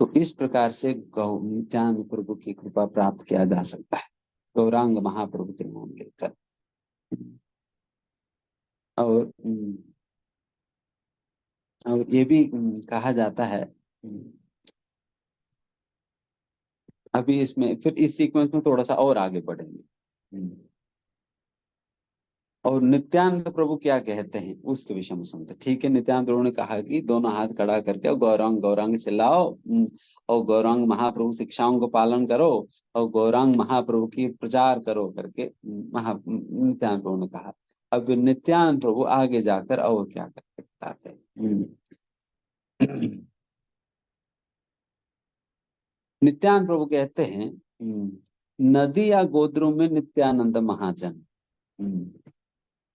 तो इस प्रकार से नित्यानंद प्रभु की कृपा प्राप्त किया जा सकता है गौरांग महाप्रभु के नाम लेकर। और ये भी कहा जाता है, अभी इसमें फिर इस सीक्वेंस में थोड़ा सा और आगे बढ़ेंगे और नित्यानंद प्रभु क्या कहते हैं उसके विषय में सुनते। ठीक है, नित्यानंद प्रभु ने कहा कि दोनों हाथ खड़ा करके गौरांग गौरांग चिल्लाओ और गौरांग महाप्रभु शिक्षाओं को पालन करो और गौरांग महाप्रभु की प्रचार करो करके नित्यानंद प्रभु ने कहा। अब नित्यानंद प्रभु आगे जाकर और क्या करते बताते हैं। नित्यानंद प्रभु कहते हैं नदी या गोद्रों में नित्यानंद महाजन,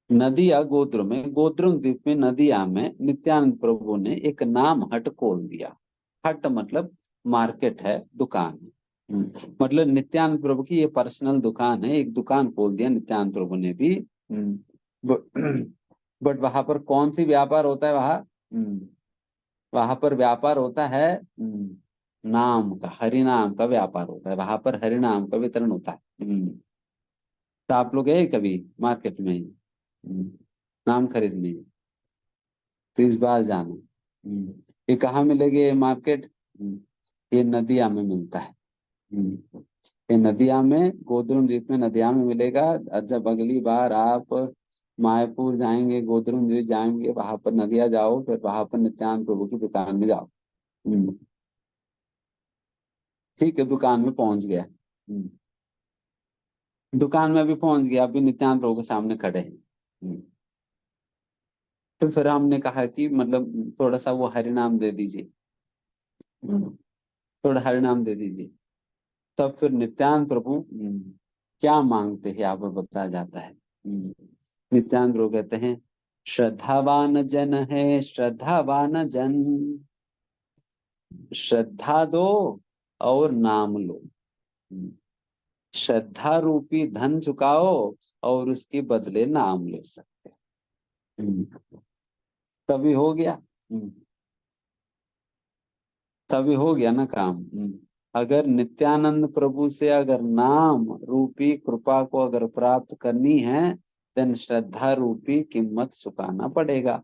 नदिया गोत्र में गोद्रुम द्वीप में नदिया में नित्यानंद प्रभु ने एक नाम हट खोल दिया। हट मतलब मार्केट है, दुकान है। मतलब नित्यानंद प्रभु की ये पर्सनल दुकान है, एक दुकान खोल दिया नित्यानंद प्रभु ने भी। बट वहां पर कौन सी व्यापार होता है, वहां पर व्यापार होता है नाम का, हरि नाम का व्यापार होता है, वहां पर हरि नाम का वितरण होता है। तो आप लोग गए कभी मार्केट में नाम खरीदने, तो इस बार जाना। ये कहाँ मिलेगी ये मार्केट, ये नदिया में मिलता है। ये नदिया में गोद्रुम द्वीप में नदिया में मिलेगा। जब अगली बार आप मायापुर जाएंगे, गोद्रुम द्वीप जाएंगे, वहां पर नदिया जाओ, फिर वहां पर नित्यानंद प्रभु की दुकान में जाओ। ठीक है, दुकान में पहुंच गया, दुकान में भी पहुंच गया, अभी नित्यानंद प्रभु के सामने खड़े हैं। तो फिर हमने कहा कि मतलब थोड़ा सा वो हरि नाम दे दीजिए, थोड़ा हरि नाम दे दीजिए। तब फिर नित्यानंद प्रभु क्या मांगते हैं यहाँ पर बताया जाता है। नित्यानंद प्रभु कहते हैं श्रद्धावान जन है श्रद्धावान जन, श्रद्धा दो और नाम लो, श्रद्धा रूपी धन चुकाओ और उसके बदले नाम ले सकते हैं। तभी हो गया, तभी हो गया ना काम। अगर नित्यानंद प्रभु से अगर नाम रूपी कृपा को अगर प्राप्त करनी है, देन श्रद्धा रूपी कीमत चुकाना पड़ेगा।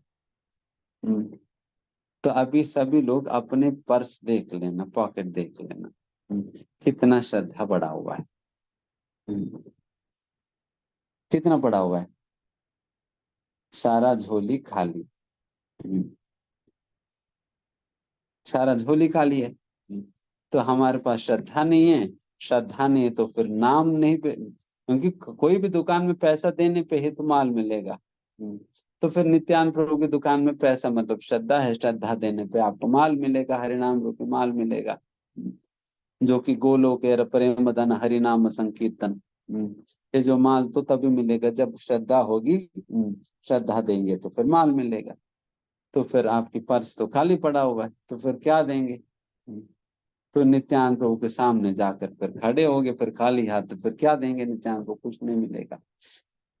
तो अभी सभी लोग अपने पर्स देख लेना, पॉकेट देख लेना। कितना श्रद्धा बढ़ा हुआ है, कितना पड़ा हुआ है, सारा झोली खाली। सारा झोली खाली है। तो हमारे पास श्रद्धा नहीं है, श्रद्धा नहीं है तो फिर नाम नहीं पे, क्योंकि कोई भी दुकान में पैसा देने पे ही तो माल मिलेगा। तो फिर नित्यानंद प्रभु की दुकान में पैसा मतलब श्रद्धा है, श्रद्धा देने पे आपको माल मिलेगा, हरिनाम रूपी माल मिलेगा। जो कि गोलोक प्रेम मदन हरिनाम संकीर्तन। ये जो माल तो तभी मिलेगा जब श्रद्धा होगी। श्रद्धा देंगे तो फिर माल मिलेगा। तो फिर आपकी पर्स तो खाली पड़ा हुआ है, तो फिर क्या देंगे। तो नित्यानंद प्रभु के सामने जाकर फिर खड़े होगे फिर खाली हाथ, तो फिर क्या देंगे नित्यानंद को, कुछ नहीं मिलेगा।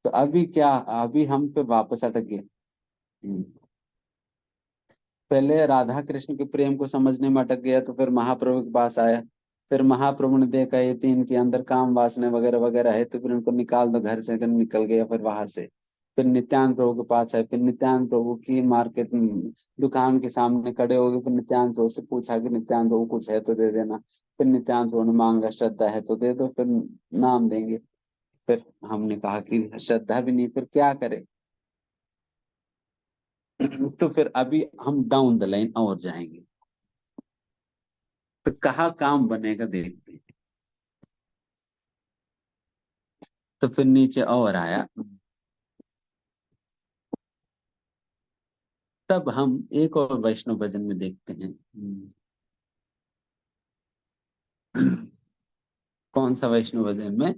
तो अभी क्या, अभी हम पे वापस अटक गए। पहले राधा कृष्ण के प्रेम को समझने में अटक गया, तो फिर महाप्रभु के पास आया। फिर महाप्रभु ने देखा ये तीन के अंदर काम वासना वगैरह वगैरह है, तो फिर उनको निकाल दो घर से, निकल गया फिर वहां से। फिर नित्यानंद प्रभु के पास आए, फिर नित्यानंद प्रभु की मार्केट दुकान के सामने खड़े हो गए। फिर नित्यानंद प्रभु से पूछा कि नित्यानंद प्रभु कुछ है तो दे देना। फिर नित्यानंद प्रभु ने मांगा श्रद्धा है तो दे दो, फिर नाम देंगे। फिर हमने कहा कि श्रद्धा भी नहीं, फिर क्या करें। तो फिर अभी हम डाउन द लाइन और जाएंगे, तो कहाँ काम बनेगा देखते हैं। तो फिर नीचे और आया। तब हम एक और वैष्णव भजन में देखते हैं। कौन सा वैष्णव भजन में,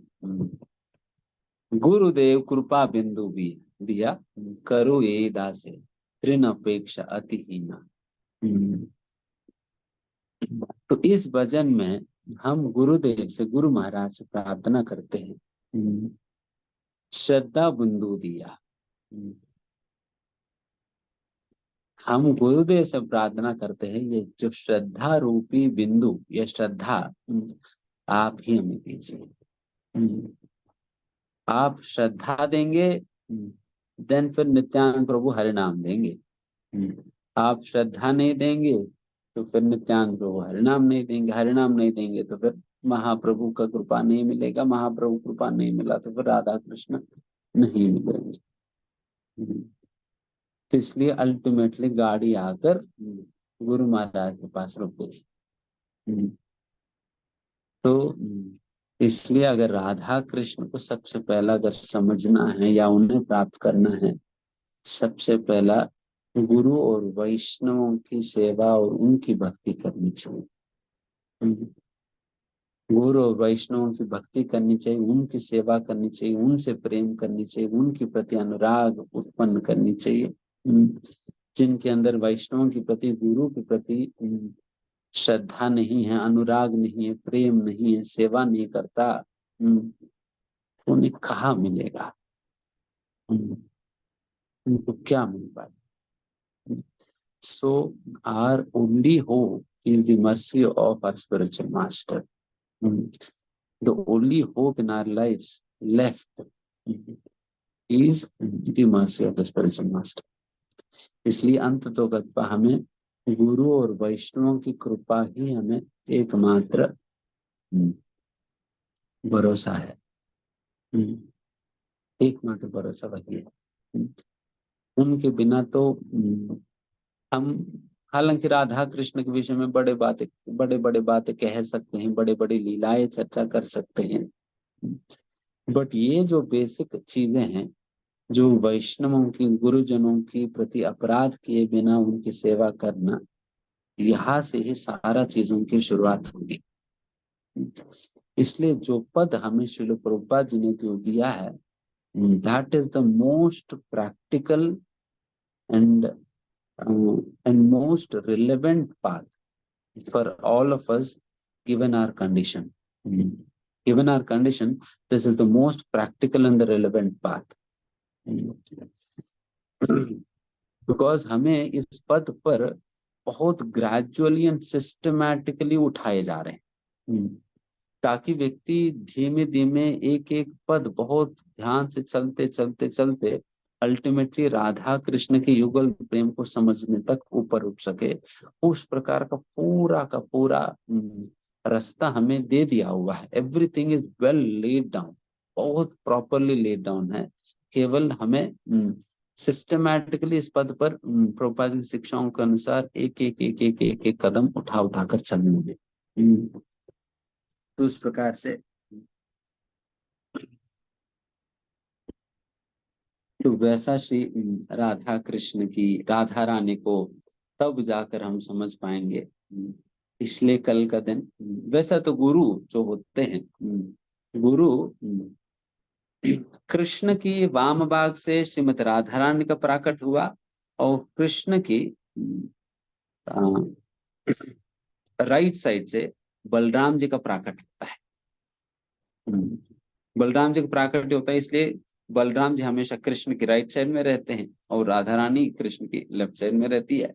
गुरुदेव कृपा बिंदु भी दिया, करो ये दासे तृण अपेक्षा अतिहीना। तो इस भजन में हम गुरुदेव से, गुरु महाराज से प्रार्थना करते हैं, श्रद्धा बिंदु दिया। हम गुरुदेव से प्रार्थना करते हैं ये जो श्रद्धा रूपी बिंदु, ये श्रद्धा आप ही हमें दीजिए। आप श्रद्धा देंगे, देन फिर नित्यानंद प्रभु हरि नाम देंगे। आप श्रद्धा नहीं देंगे तो फिर नित्यानंद प्रभु हरि नाम नहीं देंगे, हरि नाम नहीं देंगे तो फिर महाप्रभु का कृपा नहीं मिलेगा, महाप्रभु कृपा नहीं मिला तो फिर राधा कृष्ण नहीं मिलेंगे। तो इसलिए अल्टीमेटली गाड़ी आकर गुरु महाराज के पास रुक गई। तो इसलिए अगर राधा कृष्ण को सबसे पहला अगर समझना है या उन्हें प्राप्त करना है, सबसे पहला गुरु और वैष्णवों की सेवा और उनकी भक्ति करनी चाहिए। गुरु और वैष्णवों की भक्ति करनी चाहिए, उनकी सेवा करनी चाहिए, उनसे प्रेम करनी चाहिए, उनके प्रति अनुराग उत्पन्न करनी चाहिए। जिनके अंदर वैष्णवों के प्रति, गुरु के प्रति श्रद्धा नहीं है, अनुराग नहीं है, प्रेम नहीं है, सेवा नहीं करता, तो उन्हें कहाँ मिलेगा, उनको क्या मिल पाएगा। So our only hope is the mercy of our spiritual master. The only hope in our lives left is the mercy of the spiritual master. इसलिए अंत तो गत्वा हमें गुरु और वैष्णवों की कृपा ही हमें एकमात्र भरोसा है। एकमात्र भरोसा वही है। उनके बिना तो हम, हालांकि राधा कृष्ण के विषय में बड़े बड़े बातें कह सकते हैं, बड़े बड़ी लीलाएं चर्चा कर सकते हैं, बट ये जो बेसिक चीजें हैं, जो वैष्णवों की, गुरुजनों की प्रति अपराध किए बिना उनकी सेवा करना, यहाँ से ही सारा चीजों की शुरुआत होगी। इसलिए जो पद हमें श्रील प्रभुपाद जी ने जो दिया है, that is the most practical and most relevant path for all of us given our condition. Given our condition, this is the most practical and the relevant path. Because हमें इस पद पर बहुत ग्रेजुअली एंड सिस्टमैटिकली उठाए जा रहे हैं, ताकि व्यक्ति धीमे धीमे एक एक पद बहुत ध्यान से चलते चलते चलते अल्टीमेटली राधा कृष्ण के युगल प्रेम को समझने तक ऊपर उठ सके। उस प्रकार का पूरा रास्ता हमें दे दिया हुआ है। Everything is well laid down, बहुत प्रॉपरली लेड डाउन है। केवल हमें सिस्टमैटिकली इस पद पर प्रभुपाद की शिक्षाओं के अनुसार एक कदम उठा उठा कर चलने में। तो उस प्रकार से तो वैसा श्री राधा कृष्ण की, राधा रानी को तब जाकर हम समझ पाएंगे पिछले कल का दिन। वैसा तो गुरु जो होते हैं, गुरु कृष्ण की वाम भाग से श्रीमती राधा रानी का प्राकट हुआ, और कृष्ण की राइट साइड से बलराम जी का प्राकट होता है। बलराम जी का प्राकट होता है, इसलिए बलराम जी हमेशा कृष्ण की राइट साइड में रहते हैं और राधा रानी कृष्ण की लेफ्ट साइड में रहती है।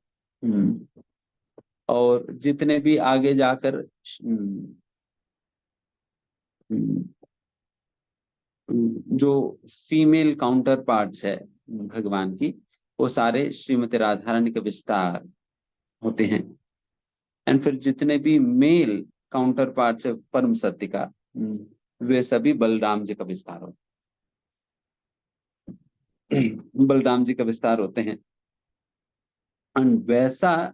और जितने भी आगे जाकर जो फीमेल काउंटर पार्ट्स है भगवान की, वो सारे श्रीमती राधा रानी के विस्तार होते हैं। एंड फिर जितने भी मेल काउंटर पार्ट्स है परम सत्य का, वे सभी बलराम जी का विस्तार होते बलराम जी का विस्तार होते हैं। एंड वैसा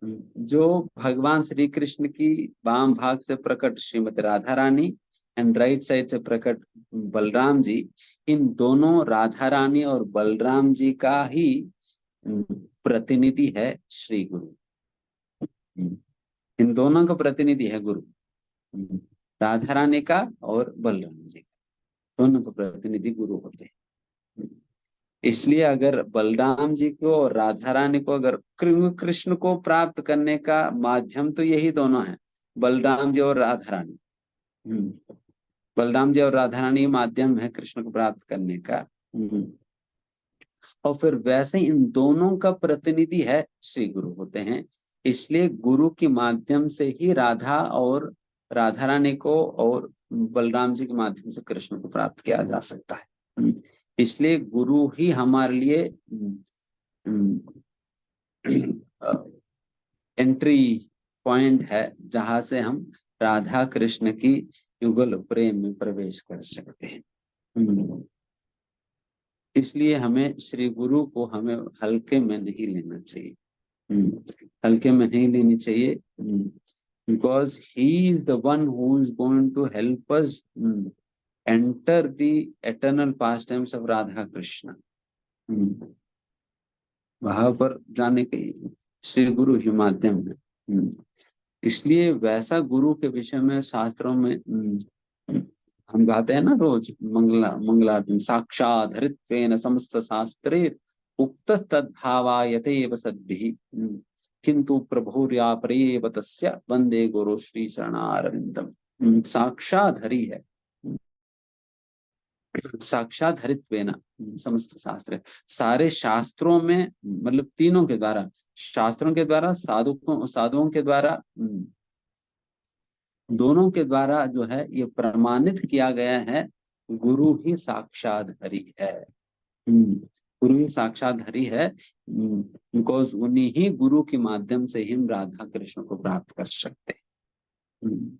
जो भगवान श्री कृष्ण की वाम भाग से प्रकट Shrimati Radha Rani and right side से प्रकट बलराम जी, इन दोनों राधा रानी और बलराम जी का ही प्रतिनिधि है श्री गुरु। इन दोनों का प्रतिनिधि है गुरु, राधा रानी का और बलराम जी का, दोनों का प्रतिनिधि गुरु होते हैं। इसलिए अगर बलराम जी को और राधा रानी को, अगर कृष्ण को प्राप्त करने का माध्यम तो यही दोनों है, बलराम जी और राधा रानी। बलराम जी और राधा रानी माध्यम है कृष्ण को प्राप्त करने का। और फिर वैसे ही इन दोनों का प्रतिनिधि है श्री गुरु होते हैं। इसलिए गुरु के माध्यम से ही राधा रानी को और बलराम जी के माध्यम से कृष्ण को प्राप्त किया जा सकता है। इसलिए गुरु ही हमारे लिए एंट्री पॉइंट है, जहां से हम राधा कृष्ण की युगल प्रेम में प्रवेश कर सकते हैं। इसलिए हमें श्री गुरु को हमें हल्के में नहीं लेना चाहिए, हल्के में नहीं लेनी चाहिए, because he is the one who is going to help us enter the eternal pastimes of Radha Krishna. वहां पर जाने के श्री गुरु ही माध्यम है। इसलिए वैसा गुरु के विषय में शास्त्रों में हम गाते हैं ना रोज मंगलारती, साक्षात् हरित्वेन समस्त शास्त्रे उक्त तद्भावायते एव सद्भिः किंतु प्रभुर्या प्रेव तस्य वंदे गुरु श्री चरणारविंदम। साक्षात् हरि है, साक्षात हरित्वेन समस्त शास्त्र, सारे शास्त्रों में, मतलब तीनों के द्वारा, शास्त्रों के द्वारा, साधुओं के द्वारा, दोनों के द्वारा जो है ये प्रमाणित किया गया है, गुरु ही साक्षात हरि है। गुरु ही साक्षात हरि है, बिकॉज उन्हीं ही गुरु के माध्यम से ही हम राधा कृष्ण को प्राप्त कर सकते हैं।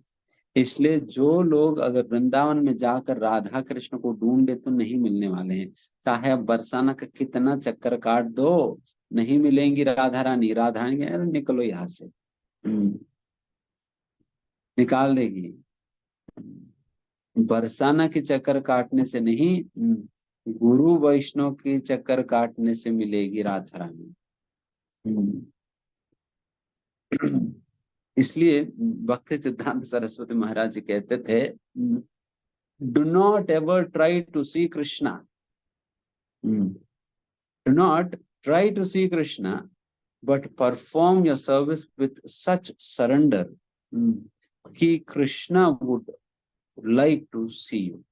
इसलिए जो लोग अगर वृंदावन में जाकर राधा कृष्ण को ढूंढे तो नहीं मिलने वाले हैं, चाहे अब बरसाना का कितना चक्कर काट दो, नहीं मिलेंगी राधा रानी। राधा रानी अरे निकलो यहाँ से, निकाल देगी। बरसाना के चक्कर काटने से नहीं, गुरु वैष्णव के चक्कर काटने से मिलेगी राधा रानी। इसलिए भक्ति सिद्धांत सरस्वती महाराज जी कहते थे, do not ever try to see Krishna, do not try to see Krishna, but perform your service with such surrender कि Krishna would like to see you.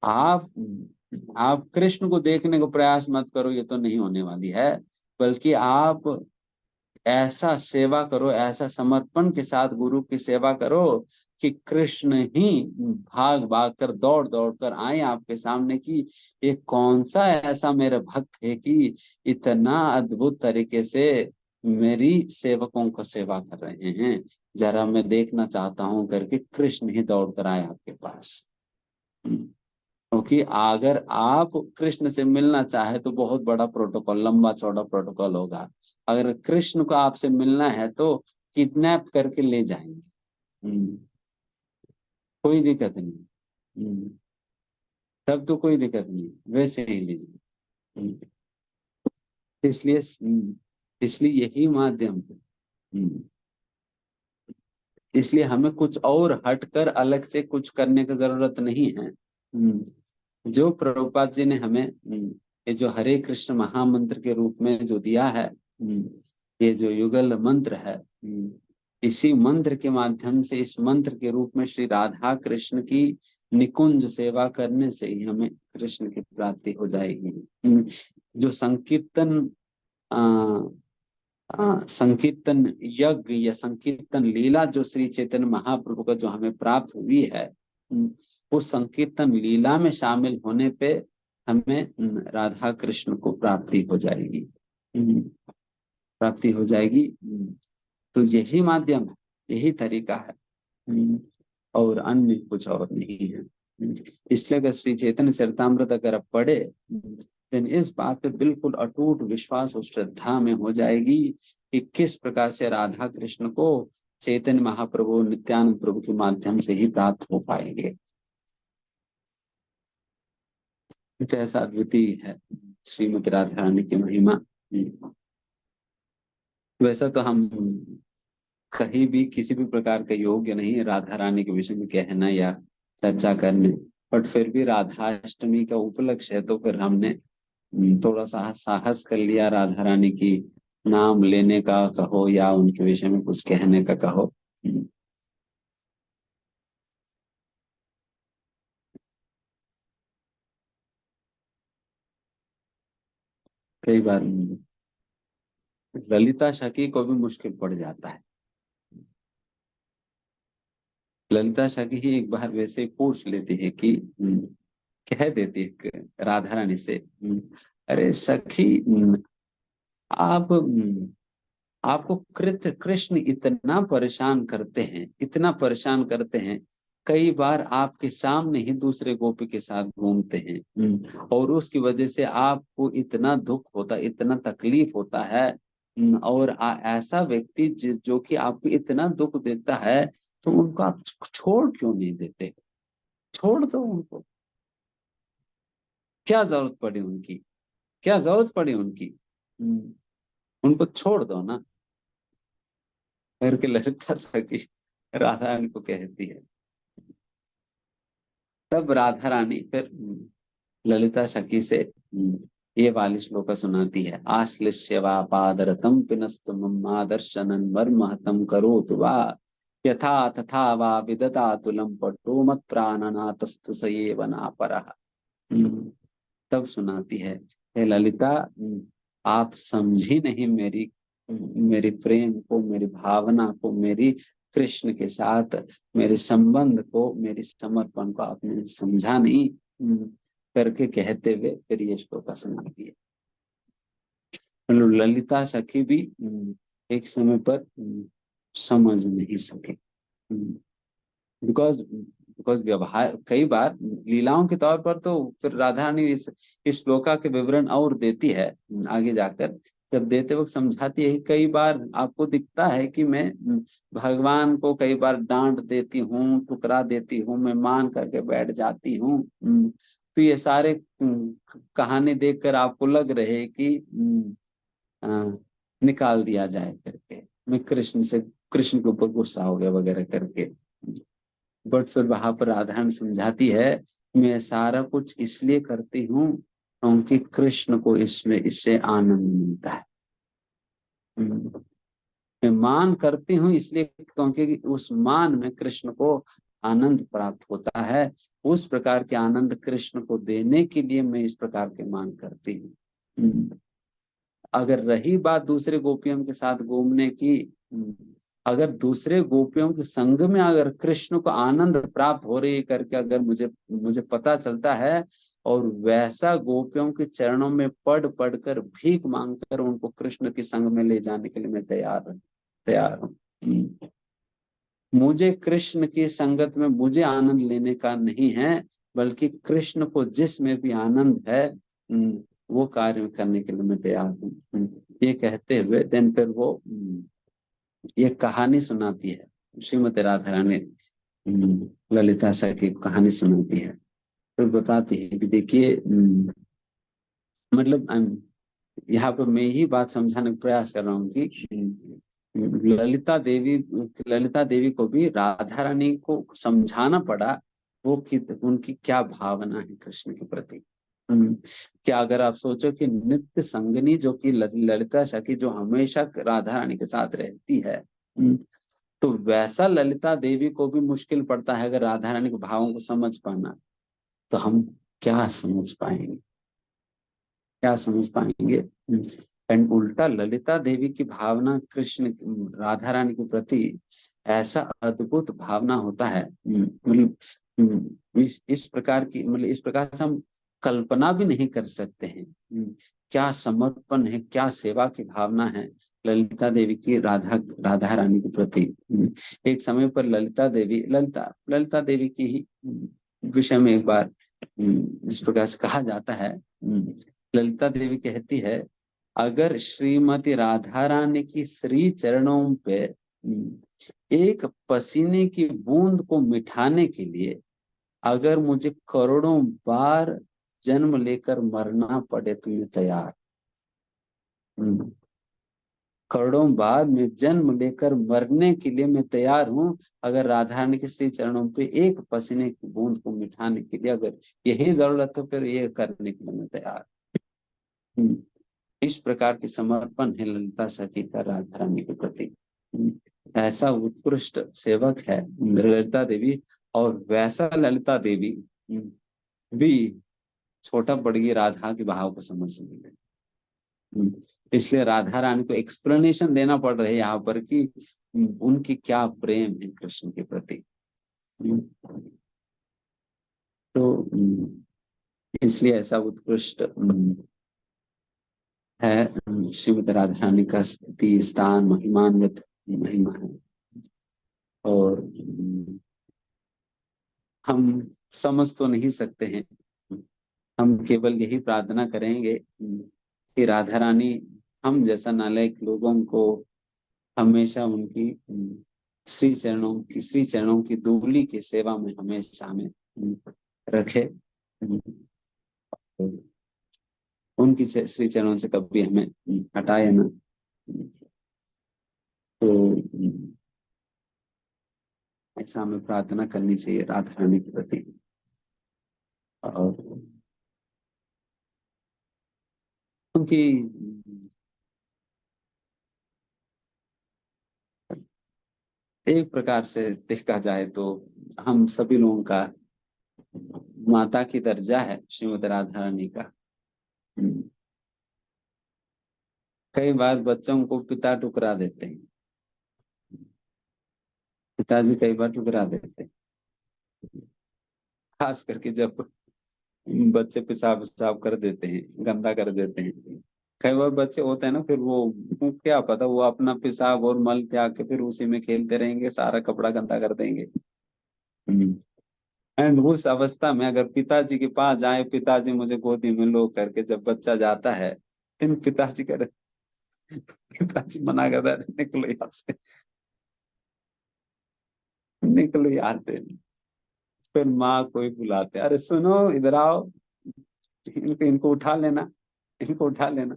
आप कृष्ण को देखने को प्रयास मत करो, ये तो नहीं होने वाली है, बल्कि आप ऐसा सेवा करो, ऐसा समर्पण के साथ गुरु की सेवा करो कि कृष्ण ही भाग भाग कर, दौड़ दौड़ कर आए आपके सामने कि ये कौन सा ऐसा मेरा भक्त है कि इतना अद्भुत तरीके से मेरी सेवकों को सेवा कर रहे हैं, जरा मैं देखना चाहता हूं करके कृष्ण ही दौड़ कर आए आपके पास। क्योंकि अगर आप कृष्ण से मिलना चाहे तो बहुत बड़ा प्रोटोकॉल, लंबा चौड़ा प्रोटोकॉल होगा। अगर कृष्ण को आपसे मिलना है तो किडनैप करके ले जाएंगे। कोई दिक्कत नहीं। तब तो कोई दिक्कत नहीं, वैसे ही लीजिए। इसलिए इसलिए यही माध्यम है। इसलिए हमें कुछ और हटकर अलग से कुछ करने की जरूरत नहीं है। जो प्रभुपाद जी ने हमें ये जो हरे कृष्ण महामंत्र के रूप में जो दिया है, ये जो युगल मंत्र है, इसी मंत्र के माध्यम से, इस मंत्र के रूप में श्री राधा कृष्ण की निकुंज सेवा करने से ही हमें कृष्ण की प्राप्ति हो जाएगी। जो संकीर्तन संकीर्तन यज्ञ या संकीर्तन लीला जो श्री चैतन्य महाप्रभु का जो हमें प्राप्त हुई है, उस संकीर्तन लीला में शामिल होने पे हमें राधा कृष्ण को प्राप्ति हो जाएगी। प्राप्ति हो जाएगी। तो यही माध्यम है, यही तरीका है, और अन्य कुछ और नहीं है। इसलिए अगर श्री चैतन्य चरितामृत अगर आप पढ़े, देन इस बात पे बिल्कुल अटूट विश्वास और श्रद्धा में हो जाएगी कि किस प्रकार से राधा कृष्ण को चैतन्य महाप्रभु नित्यानंद प्रभु के माध्यम से ही प्राप्त हो पाएंगे। ऐसा अद्वितीय है श्रीमती राधा रानी की महिमा। वैसा तो हम कहीं भी किसी भी प्रकार का योग्य नहीं है राधा रानी के विषय में कहना या चर्चा करने, बट फिर भी राधाष्टमी का उपलक्ष्य है तो फिर हमने थोड़ा सा साहस कर लिया राधा रानी की नाम लेने का कहो या उनके विषय में कुछ कहने का कहो। कई बार ललिता शकी को भी मुश्किल पड़ जाता है। ललिता शकी ही एक बार वैसे ही पूछ लेती है कि कह देती है राधा रानी से, अरे सखी, आप आपको कृष्ण इतना परेशान करते हैं, इतना परेशान करते हैं, कई बार आपके सामने ही दूसरे गोपी के साथ घूमते हैं, और उसकी वजह से आपको इतना दुख होता, इतना तकलीफ होता है, और ऐसा व्यक्ति जो कि आपको इतना दुख देता है, तो उनको आप छोड़ क्यों नहीं देते? छोड़ दो उनको, क्या जरूरत पड़ी उनकी, क्या जरूरत पड़ी उनकी? उनको छोड़ दो ना, करके ललिता सखी राधा रानी को कहती है। तब राधा रानी फिर ललिता सखी से ये वाली श्लोका सुनाती है, आश्लिष्य वा पादरतम पिनस्तु मम्मादर्शनन मर्महतम करोतु वा यथा तथा वा विदधातु लंपटो मत प्राणनातस्तु सयेव नापरः। तब सुनाती है, हे ललिता, आप समझी नहीं मेरी मेरी प्रेम को, मेरी भावना को, मेरी कृष्ण के साथ मेरे संबंध को, मेरे समर्पण को आपने समझा नहीं, करके कहते हुए फिर ये श्लोका सुनाती है। मतलब ललिता सखी भी एक समय पर समझ नहीं सके, बिकॉज बिकॉज व्यवहार कई बार लीलाओं के तौर पर तो फिर राधा रानी इस श्लोका के विवरण और देती है आगे जाकर, जब देते वक्त समझाती है। कई बार आपको दिखता है कि मैं भगवान को कई बार डांट देती हूँ, टुकरा देती हूँ, मैं मान करके बैठ जाती हूँ, तो ये सारे कहानी देखकर आपको लग रहे कि निकाल दिया जाए करके, मैं कृष्ण के ऊपर गुस्सा हो गया वगैरह करके। बट फिर वहां पर राधारानी समझाती है, मैं सारा कुछ इसलिए करती हूँ क्योंकि कृष्ण को इसमें इससे आनंद मिलता है। मैं मान करती हूँ इसलिए क्योंकि उस मान में कृष्ण को आनंद प्राप्त होता है। उस प्रकार के आनंद कृष्ण को देने के लिए मैं इस प्रकार के मान करती हूँ। अगर रही बात दूसरे गोपियों के साथ घूमने की, अगर दूसरे गोपियों के संग में अगर कृष्ण को आनंद प्राप्त हो रही है करके अगर मुझे मुझे पता चलता है, और वैसा गोपियों के चरणों में पढ़ पढ़ कर भीख मांगकर उनको कृष्ण के संग में ले जाने के लिए मैं तैयार हूँ। मुझे कृष्ण की संगत में मुझे आनंद लेने का नहीं है, बल्कि कृष्ण को जिसमें भी आनंद है वो कार्य करने के लिए मैं तैयार हूँ। ये कहते हुए देन फिर वो ये कहानी सुनाती है, श्रीमती राधा रानी ललिता सा की कहानी सुनाती है। फिर बताती है कि देखिए मतलब यहाँ पर मैं यही बात समझाने का प्रयास कर रहा हूँ कि ललिता देवी को भी राधा रानी को समझाना पड़ा वो कि उनकी क्या भावना है कृष्ण के प्रति। क्या अगर आप सोचो कि नित्य संगनी जो कि ललिता सखी जो हमेशा राधा रानी के साथ रहती है, तो वैसा ललिता देवी को भी मुश्किल पड़ता है अगर राधा रानी के भावों को समझ पाना, तो हम क्या समझ पाएंगे, क्या समझ पाएंगे। एंड उल्टा ललिता देवी की भावना कृष्ण राधा रानी के प्रति ऐसा अद्भुत भावना होता है, मतलब इस प्रकार की, मतलब इस प्रकार से हम कल्पना भी नहीं कर सकते हैं। क्या समर्पण है, क्या सेवा की भावना है ललिता देवी की राधा राधा रानी के प्रति। एक समय पर ललिता देवी की ही विषय में एक बार इस प्रकार से कहा जाता है। ललिता देवी कहती है, अगर श्रीमती राधा रानी की श्री चरणों पे एक पसीने की बूंद को मिटाने के लिए अगर मुझे करोड़ों बार जन्म लेकर मरना पड़े तो मैं तैयार। करोड़ों बार मैं जन्म लेकर मरने के लिए मैं तैयार हूँ, अगर राधा रानी के श्री चरणों पे एक पसीने की बूंद को मिटाने के लिए अगर यही जरूरत है, फिर ये करने के लिए मैं तैयार हूँ। इस प्रकार की समर्पण है ललिता सखी का राधा रानी के प्रति। ऐसा उत्कृष्ट सेवक है ललिता देवी, और वैसा ललिता देवी भी छोटा पड़ गई राधा के भाव को समझने में। इसलिए राधा रानी को एक्सप्लेनेशन देना पड़ रहा है यहाँ पर कि उनकी क्या प्रेम है कृष्ण के प्रति। तो इसलिए ऐसा उत्कृष्ट है श्रीमती राधा रानी का स्तुति स्थान महिमान्वित महिमा है। और हम समझ तो नहीं सकते हैं, हम केवल यही प्रार्थना करेंगे कि राधा रानी हम जैसा नालायक लोगों को हमेशा उनकी श्री चरणों की धूली की सेवा में हमेशा हमें रखे, उनकी श्री चरणों से कभी हमें हटाए ना। तो ऐसा हमें प्रार्थना करनी चाहिए राधा रानी के प्रति। और उनकी एक प्रकार से देखा जाए तो हम सभी लोगों का माता की दर्जा है श्रीमती राधा रानी का। कई बार बच्चों को पिता ठुकरा देते हैं, पिताजी कई बार ठुकरा देते हैं, खास करके जब बच्चे पेशाब पेशाब कर देते हैं, गंदा कर देते हैं। कई बार बच्चे होते हैं ना, फिर वो क्या पता वो अपना पेशाब और मल त्याग के फिर उसी में खेलते रहेंगे, सारा कपड़ा गंदा कर देंगे। एंड उस अवस्था में अगर पिताजी के पास जाए, पिताजी मुझे गोदी में लो करके जब बच्चा जाता है, फिर पिताजी कर पिताजी मना करता है, निकलो यहाँ से, निकलो यहाँ से। फिर माँ को ही बुलाते, अरे सुनो इधर आओ, इनको उठा लेना, इनको उठा लेना।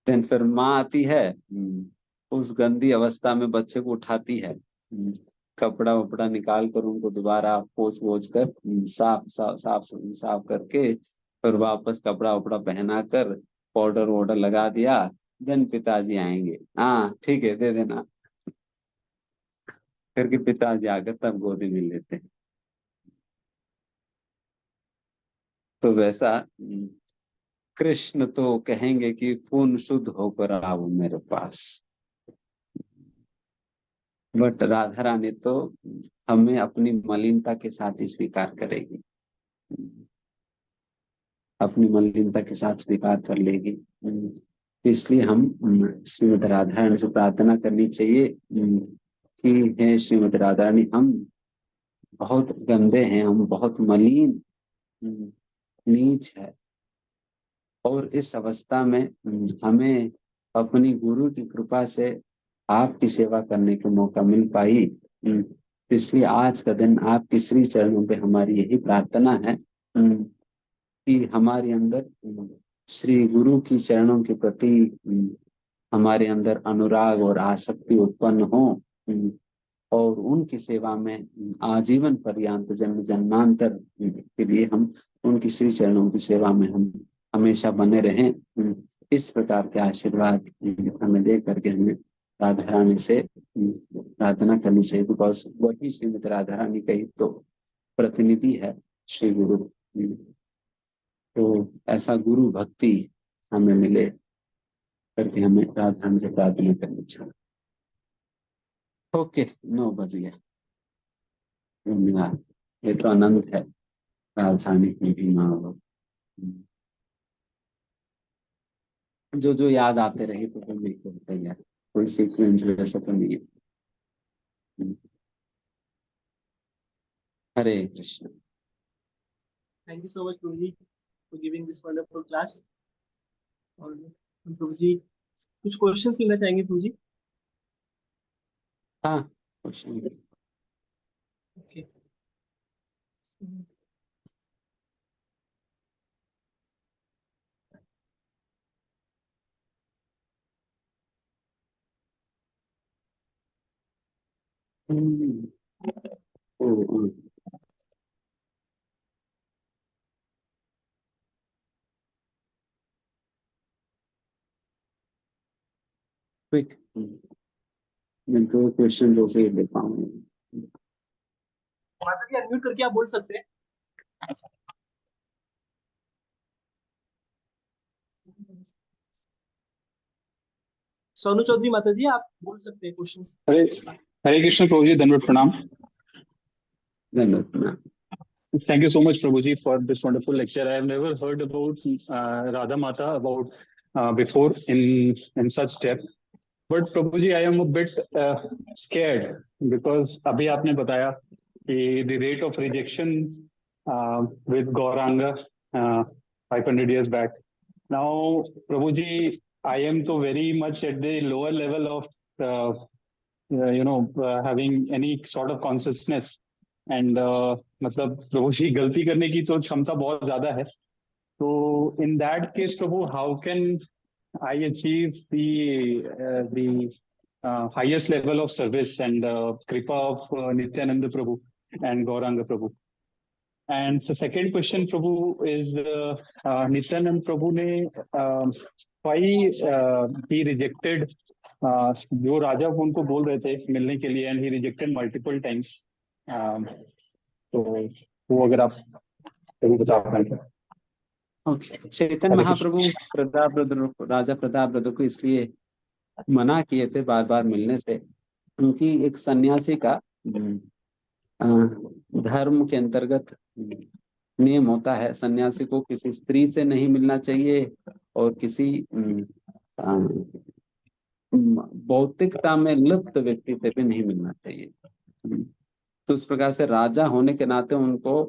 देन फिर माँ आती है, उस गंदी अवस्था में बच्चे को उठाती है, कपड़ा वपड़ा निकाल कर उनको दोबारा पोंछ वोछ कर साफ साफ साफ साफ करके फिर वापस कपड़ा वपड़ा पहना कर पाउडर वाउडर लगा दिया। देन पिताजी आएंगे, हाँ ठीक है दे देना करके पिताजी आकर तब गोदी में लेते हैं। तो वैसा कृष्ण तो कहेंगे कि खून शुद्ध होकर आओ मेरे पास, बट राधा रानी तो हमें अपनी मलिनता के साथ ही स्वीकार करेगी, अपनी मलिनता के साथ स्वीकार कर लेगी। तो इसलिए हम श्रीमद् राधा रानी से प्रार्थना करनी चाहिए कि हे श्रीमद् राधा रानी, हम बहुत गंदे हैं, हम बहुत मलिन, नीच है, और इस अवस्था में हमें अपनी गुरु की कृपा से आपकी सेवा करने का मौका मिल पाई। तो इसलिए आज का दिन आपके श्री चरणों पे हमारी यही प्रार्थना है कि हमारे अंदर श्री गुरु की चरणों के प्रति हमारे अंदर अनुराग और आसक्ति उत्पन्न हो, और उनकी सेवा में आजीवन पर्यंत जन्म जन्मांतर के लिए हम उनकी श्री चरणों की सेवा में हम हमेशा बने रहें। इस प्रकार के आशीर्वाद हमें दे करके हमें राधा रानी से प्रार्थना करनी चाहिए, बिकॉज वही श्रीमती राधा रानी का ही तो प्रतिनिधि है श्री गुरु। तो ऐसा गुरु भक्ति हमें मिले करके हमें राधा रानी से प्रार्थना करनी चाहिए। ओके, 9 बज गया। धन्यवाद। ये तो आनंद है राजधानी की भी माँ। जो जो याद आते रहे तो तुम नहीं करते यार, कोई सीक्वेंस वैसा तो नहीं है। Hare Krishna. Thank you so much Prabhu ji for giving this wonderful class. और हम प्रभु जी कुछ क्वेश्चंस लेना चाहेंगे प्रभु जी। हाँ, क्वेश्चन। ओके। क्विक, मैं 2 क्वेश्चन जैसे ही ले पाऊंगा। माता जी अनम्यूट करके आप बोल सकते हैं। सोनू चौधरी माता जी आप बोल सकते हैं क्वेश्चंस। हरे हरे कृष्ण प्रभु जी, दंडवत प्रणाम। धन्यवाद। Thank you so much, Prabhuji, for this wonderful lecture. I have never heard about Radha Mata about before in such depth. But Prabhuji, I am a bit scared because अभी आपने बताया कि the rate of rejection with Gauranga 500 years back. Now, Prabhuji, I am so very much at the lower level of having any sort of consciousness. And मतलब प्रभु जी गलती करने की तो क्षमता बहुत ज्यादा है, तो in that case Prabhu how can I achieve the highest level of service and kripa of Nityananda Prabhu and Gauranga Prabhu. And the second question Prabhu is Nityananda Prabhu ने व्हाई ही रिजेक्टेड जो राजा उनको बोल रहे थे मिलने के लिए, and he rejected multiple times. तो वो अगर आप बता पाएंगे। ओके, चैतन्य महाप्रभु राजा प्रतापरुद्र को इसलिए मना किए थे बार बार मिलने से, उनकी एक सन्यासी का धर्म के अंतर्गत नियम होता है, सन्यासी को किसी स्त्री से नहीं मिलना चाहिए और किसी भौतिकता में लिप्त व्यक्ति से भी नहीं मिलना चाहिए। तो उस प्रकार से राजा होने के नाते उनको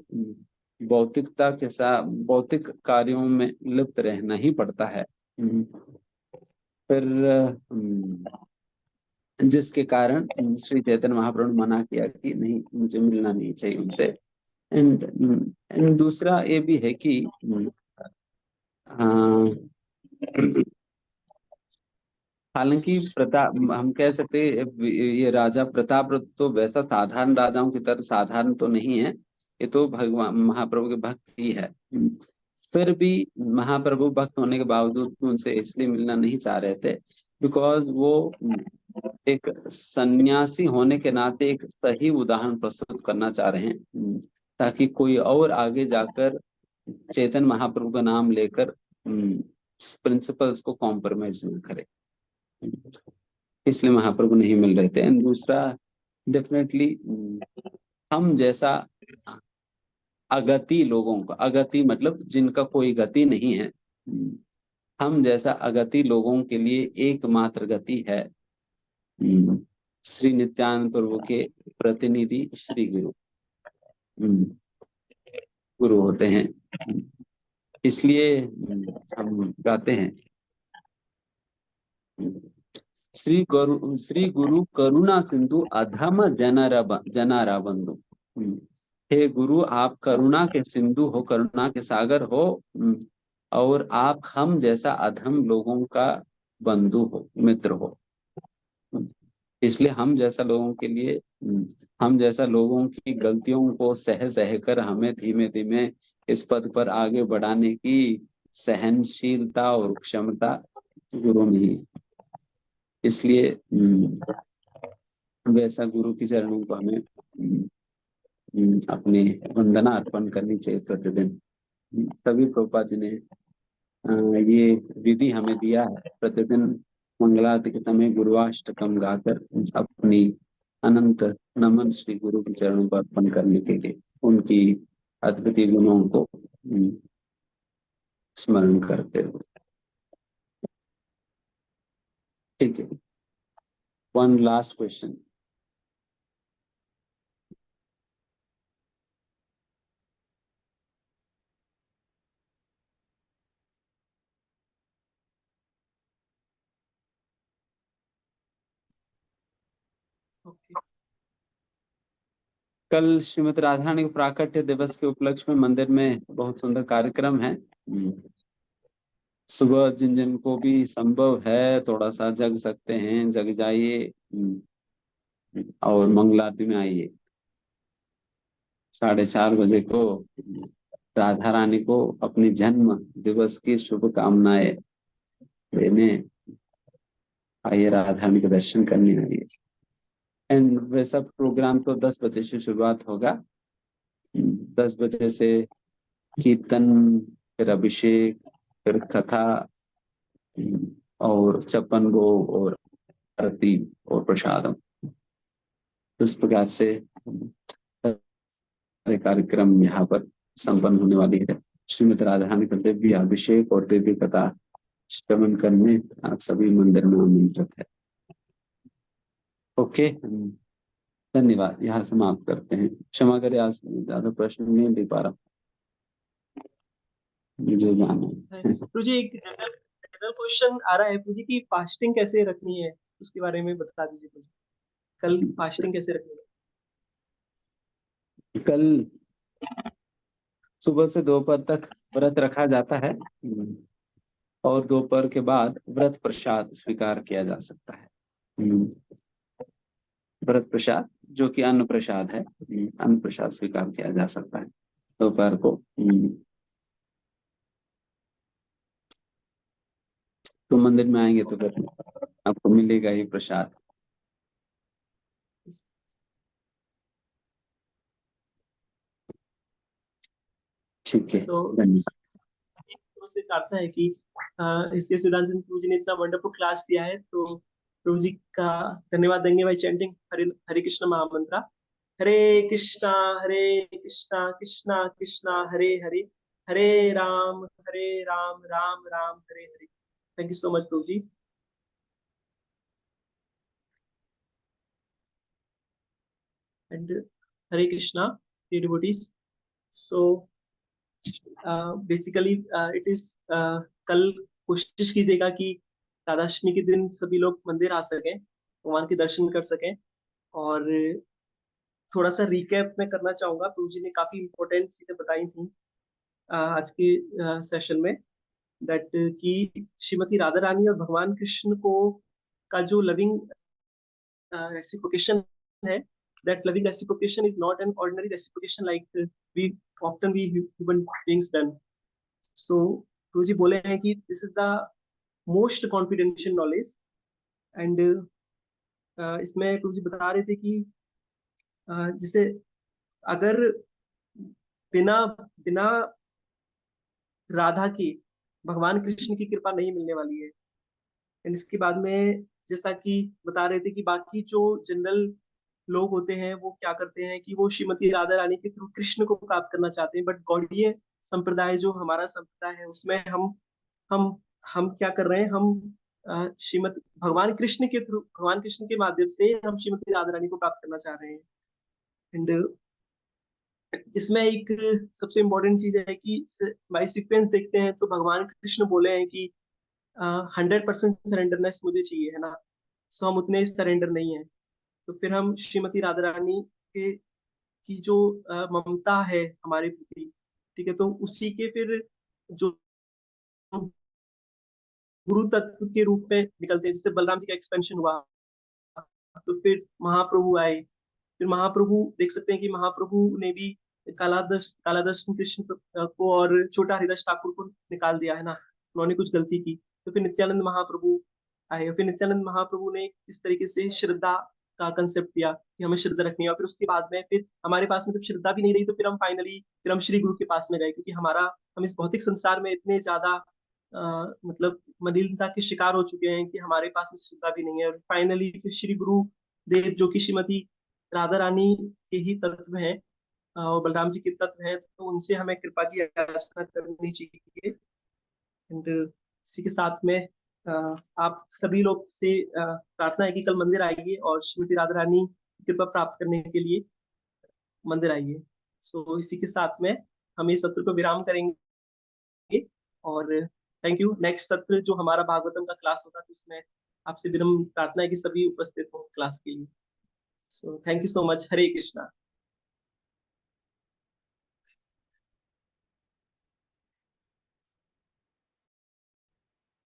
भौतिकता के साथ भौतिक कार्यों में लिप्त रहना ही पड़ता है। फिर जिसके कारण श्री चैतन्य महाप्रभु ने मना किया कि नहीं, मुझे मिलना नहीं चाहिए उनसे। एंड दूसरा ये भी है कि हालांकि प्रताप हम कह सकते हैं ये राजा प्रताप तो वैसा साधारण राजाओं की तरह साधारण तो नहीं है, ये तो भगवान महाप्रभु के भक्त ही है। फिर भी महाप्रभु भक्त होने के बावजूद उनसे इसलिए मिलना नहीं चाह रहे थे बिकॉज वो एक सन्यासी होने के नाते एक सही उदाहरण प्रस्तुत करना चाह रहे हैं, ताकि कोई और आगे जाकर चैतन्य महाप्रभु का नाम लेकर प्रिंसिपल्स को कॉम्प्रोमाइज न करे, इसलिए महाप्रभु नहीं मिल रहे थे। एंड दूसरा, डेफिनेटली हम जैसा अगति लोगों का, अगति मतलब जिनका कोई गति नहीं है, हम जैसा अगति लोगों के लिए एकमात्र गति है श्री नित्यानंद प्रभु के प्रतिनिधि श्री गुरु, गुरु होते हैं। इसलिए हम गाते हैं श्री गुरु करुणा सिंधु अधम जनारा बंधु। हे गुरु, आप करुणा के सिंधु हो, करुणा के सागर हो, और आप हम जैसा अधम लोगों का बंधु हो, मित्र हो। इसलिए हम जैसा लोगों के लिए, हम जैसा लोगों की गलतियों को सह सह कर हमें धीमे धीमे इस पद पर आगे बढ़ाने की सहनशीलता और क्षमता गुरु नहीं है। इसलिए वैसा गुरु की चरणों को हमें अपनी वंदना अर्पण करनी चाहिए प्रतिदिन। तभी प्रभुपाद जी ने ये विधि हमें दिया है, प्रतिदिन मंगलारती के समय गुरुवाष्टकम गाकर अपनी अनंत नमन श्री गुरु के चरणों पर अर्पण करने के लिए, उनकी अद्वितीय गुणों को स्मरण करते हुए। ठीक है, वन लास्ट क्वेश्चन। कल श्रीमती राधारानी के प्राकट्य दिवस के उपलक्ष्य में मंदिर में बहुत सुंदर कार्यक्रम है। सुबह जिन जिन को भी संभव है थोड़ा सा जग सकते हैं, जग जाइए और मंगलारती में आइए। 4:30 बजे को राधा रानी को अपनी जन्म दिवस की शुभकामनाएं देने आइए, राधा रानी के दर्शन करने आइए। एंड वैसा प्रोग्राम तो 10 बजे से शुरुआत होगा। 10 बजे से कीर्तन, फिर अभिषेक, फिर कथा और छप्पन भोग और आरती और प्रसादम। इस प्रकार से कार्यक्रम यहाँ पर संपन्न होने वाली है। श्रीमती राधा रानी का दिव्य अभिषेक और दिव्य कथा श्रवण करने आप सभी मंदिर में आमंत्रित है। ओके, धन्यवाद। यहाँ समाप्त करते हैं। क्षमा करें, आज ज्यादा प्रश्न नहीं दे पा रहा, मुझे जाना है। मुझे एक जनरल क्वेश्चन आ रहा है मुझे कि फास्टिंग कैसे रखनी है, उसके बारे में बता दीजिए मुझे। कल फास्टिंग कैसे रखनी है? कल सुबह से दोपहर तक व्रत रखा जाता है और दोपहर के बाद व्रत प्रसाद स्वीकार किया जा सकता है। व्रत प्रसाद जो कि अन्न प्रसाद है, अन्न प्रसाद स्वीकार किया जा सकता है दोपहर को। तो मंदिर में आएंगे तो फिर आपको मिलेगा ही प्रसाद। ठीक है, धन्यवाद। से चाहता है कि इसके सुधांशु प्रभु जी ने इतना वंडरफुल क्लास दिया है, तो प्रभु जी का धन्यवाद देंगे भाई chanting Hare Hare Krishna mahamantra. Hare Krishna Krishna Krishna Hare Hare, Hare Ram Ram Ram Hare Hare. Thank you so much Prabhu ji. And Hare Krishna devotees. So basically it is कल कोशिश कीजिएगा कि राधाष्टमी के दिन सभी लोग मंदिर आ सकें, भगवान के दर्शन कर सकें। और थोड़ा सा रिकैप में करना चाहूंगा, प्रभु जी ने काफी इंपॉर्टेंट चीजें बताई थी आज के सेशन में, दैट कि श्रीमती राधा रानी और भगवान कृष्ण को का जो लविंग रेसिप्रोकेशन है, that loving reciprocation is not an ordinary reciprocation like we human beings done. So गुरु जी बोले हैं कि this is the most confidential knowledge, and इसमें गुरु जी बता रहे थे कि जैसे अगर बिना बिना राधा के भगवान कृष्ण की कृपा नहीं मिलने वाली है। एंड इसके बाद में जैसा कि बता रहे थे कि बाकी जो जनरल लोग होते हैं वो क्या करते हैं कि वो श्रीमती राधा रानी के थ्रू कृष्ण को प्राप्त करना चाहते हैं, बट गौड़ीय संप्रदाय जो हमारा संप्रदाय है उसमें हम हम क्या कर रहे हैं, हम श्रीमती भगवान कृष्ण के थ्रू, भगवान कृष्ण के माध्यम से हम श्रीमती राधा रानी को प्राप्त करना चाह रहे हैं। एंड इसमें एक सबसे इम्पोर्टेंट चीज है कि बाई सीक्वेंस देखते हैं तो भगवान कृष्ण बोले हैं कि 100% सरेंडरनेस मुझे चाहिए, है ना। सो हम उतने सरेंडर नहीं है, तो फिर हम श्रीमती राधा रानी के की जो ममता है हमारे प्रति, ठीक है, तो उसी के फिर जो गुरु तत्व के रूप में निकलते हैं। जैसे बलराम जी का एक्सपेंशन हुआ तो फिर महाप्रभु आए, फिर महाप्रभु देख सकते हैं कि महाप्रभु ने भी कालादश कृष्ण को और छोटा हरिदास ठाकुर को निकाल दिया, है ना। उन्होंने कुछ गलती की, तो फिर नित्यानंद महाप्रभु आए, फिर नित्यानंद महाप्रभु ने इस तरीके से श्रद्धा का कंसेप्ट दिया कि हमें श्रद्धा रखनी है। और फिर उसके बाद में फिर हमारे पास में जब श्रद्धा भी नहीं रही तो फिर हम फाइनली फिर हम श्री गुरु के पास में गए, क्योंकि हम इस भौतिक संसार में इतने ज्यादा मतलब मलिनता के शिकार हो चुके हैं कि हमारे पास में श्रद्धा भी नहीं है। और फाइनली फिर श्री गुरु देव जो कि श्रीमती राधा रानी के ही तत्व हैं और बलराम जी के तत्व हैं, तो उनसे हमें कृपा की याचना करनी चाहिए। एंड इसी के साथ में आप सभी लोग से प्रार्थना है कि कल मंदिर आइए और श्रीमती राधा रानी की कृपा प्राप्त करने के लिए मंदिर आइए। सो इसी के साथ में हम इस सत्र को विराम करेंगे और थैंक यू। नेक्स्ट सत्र जो हमारा भागवतम का क्लास होगा तो उसमें आपसे विनम्र प्रार्थना है कि सभी उपस्थित हो क्लास के लिए। So thank you so much. Hare Krishna.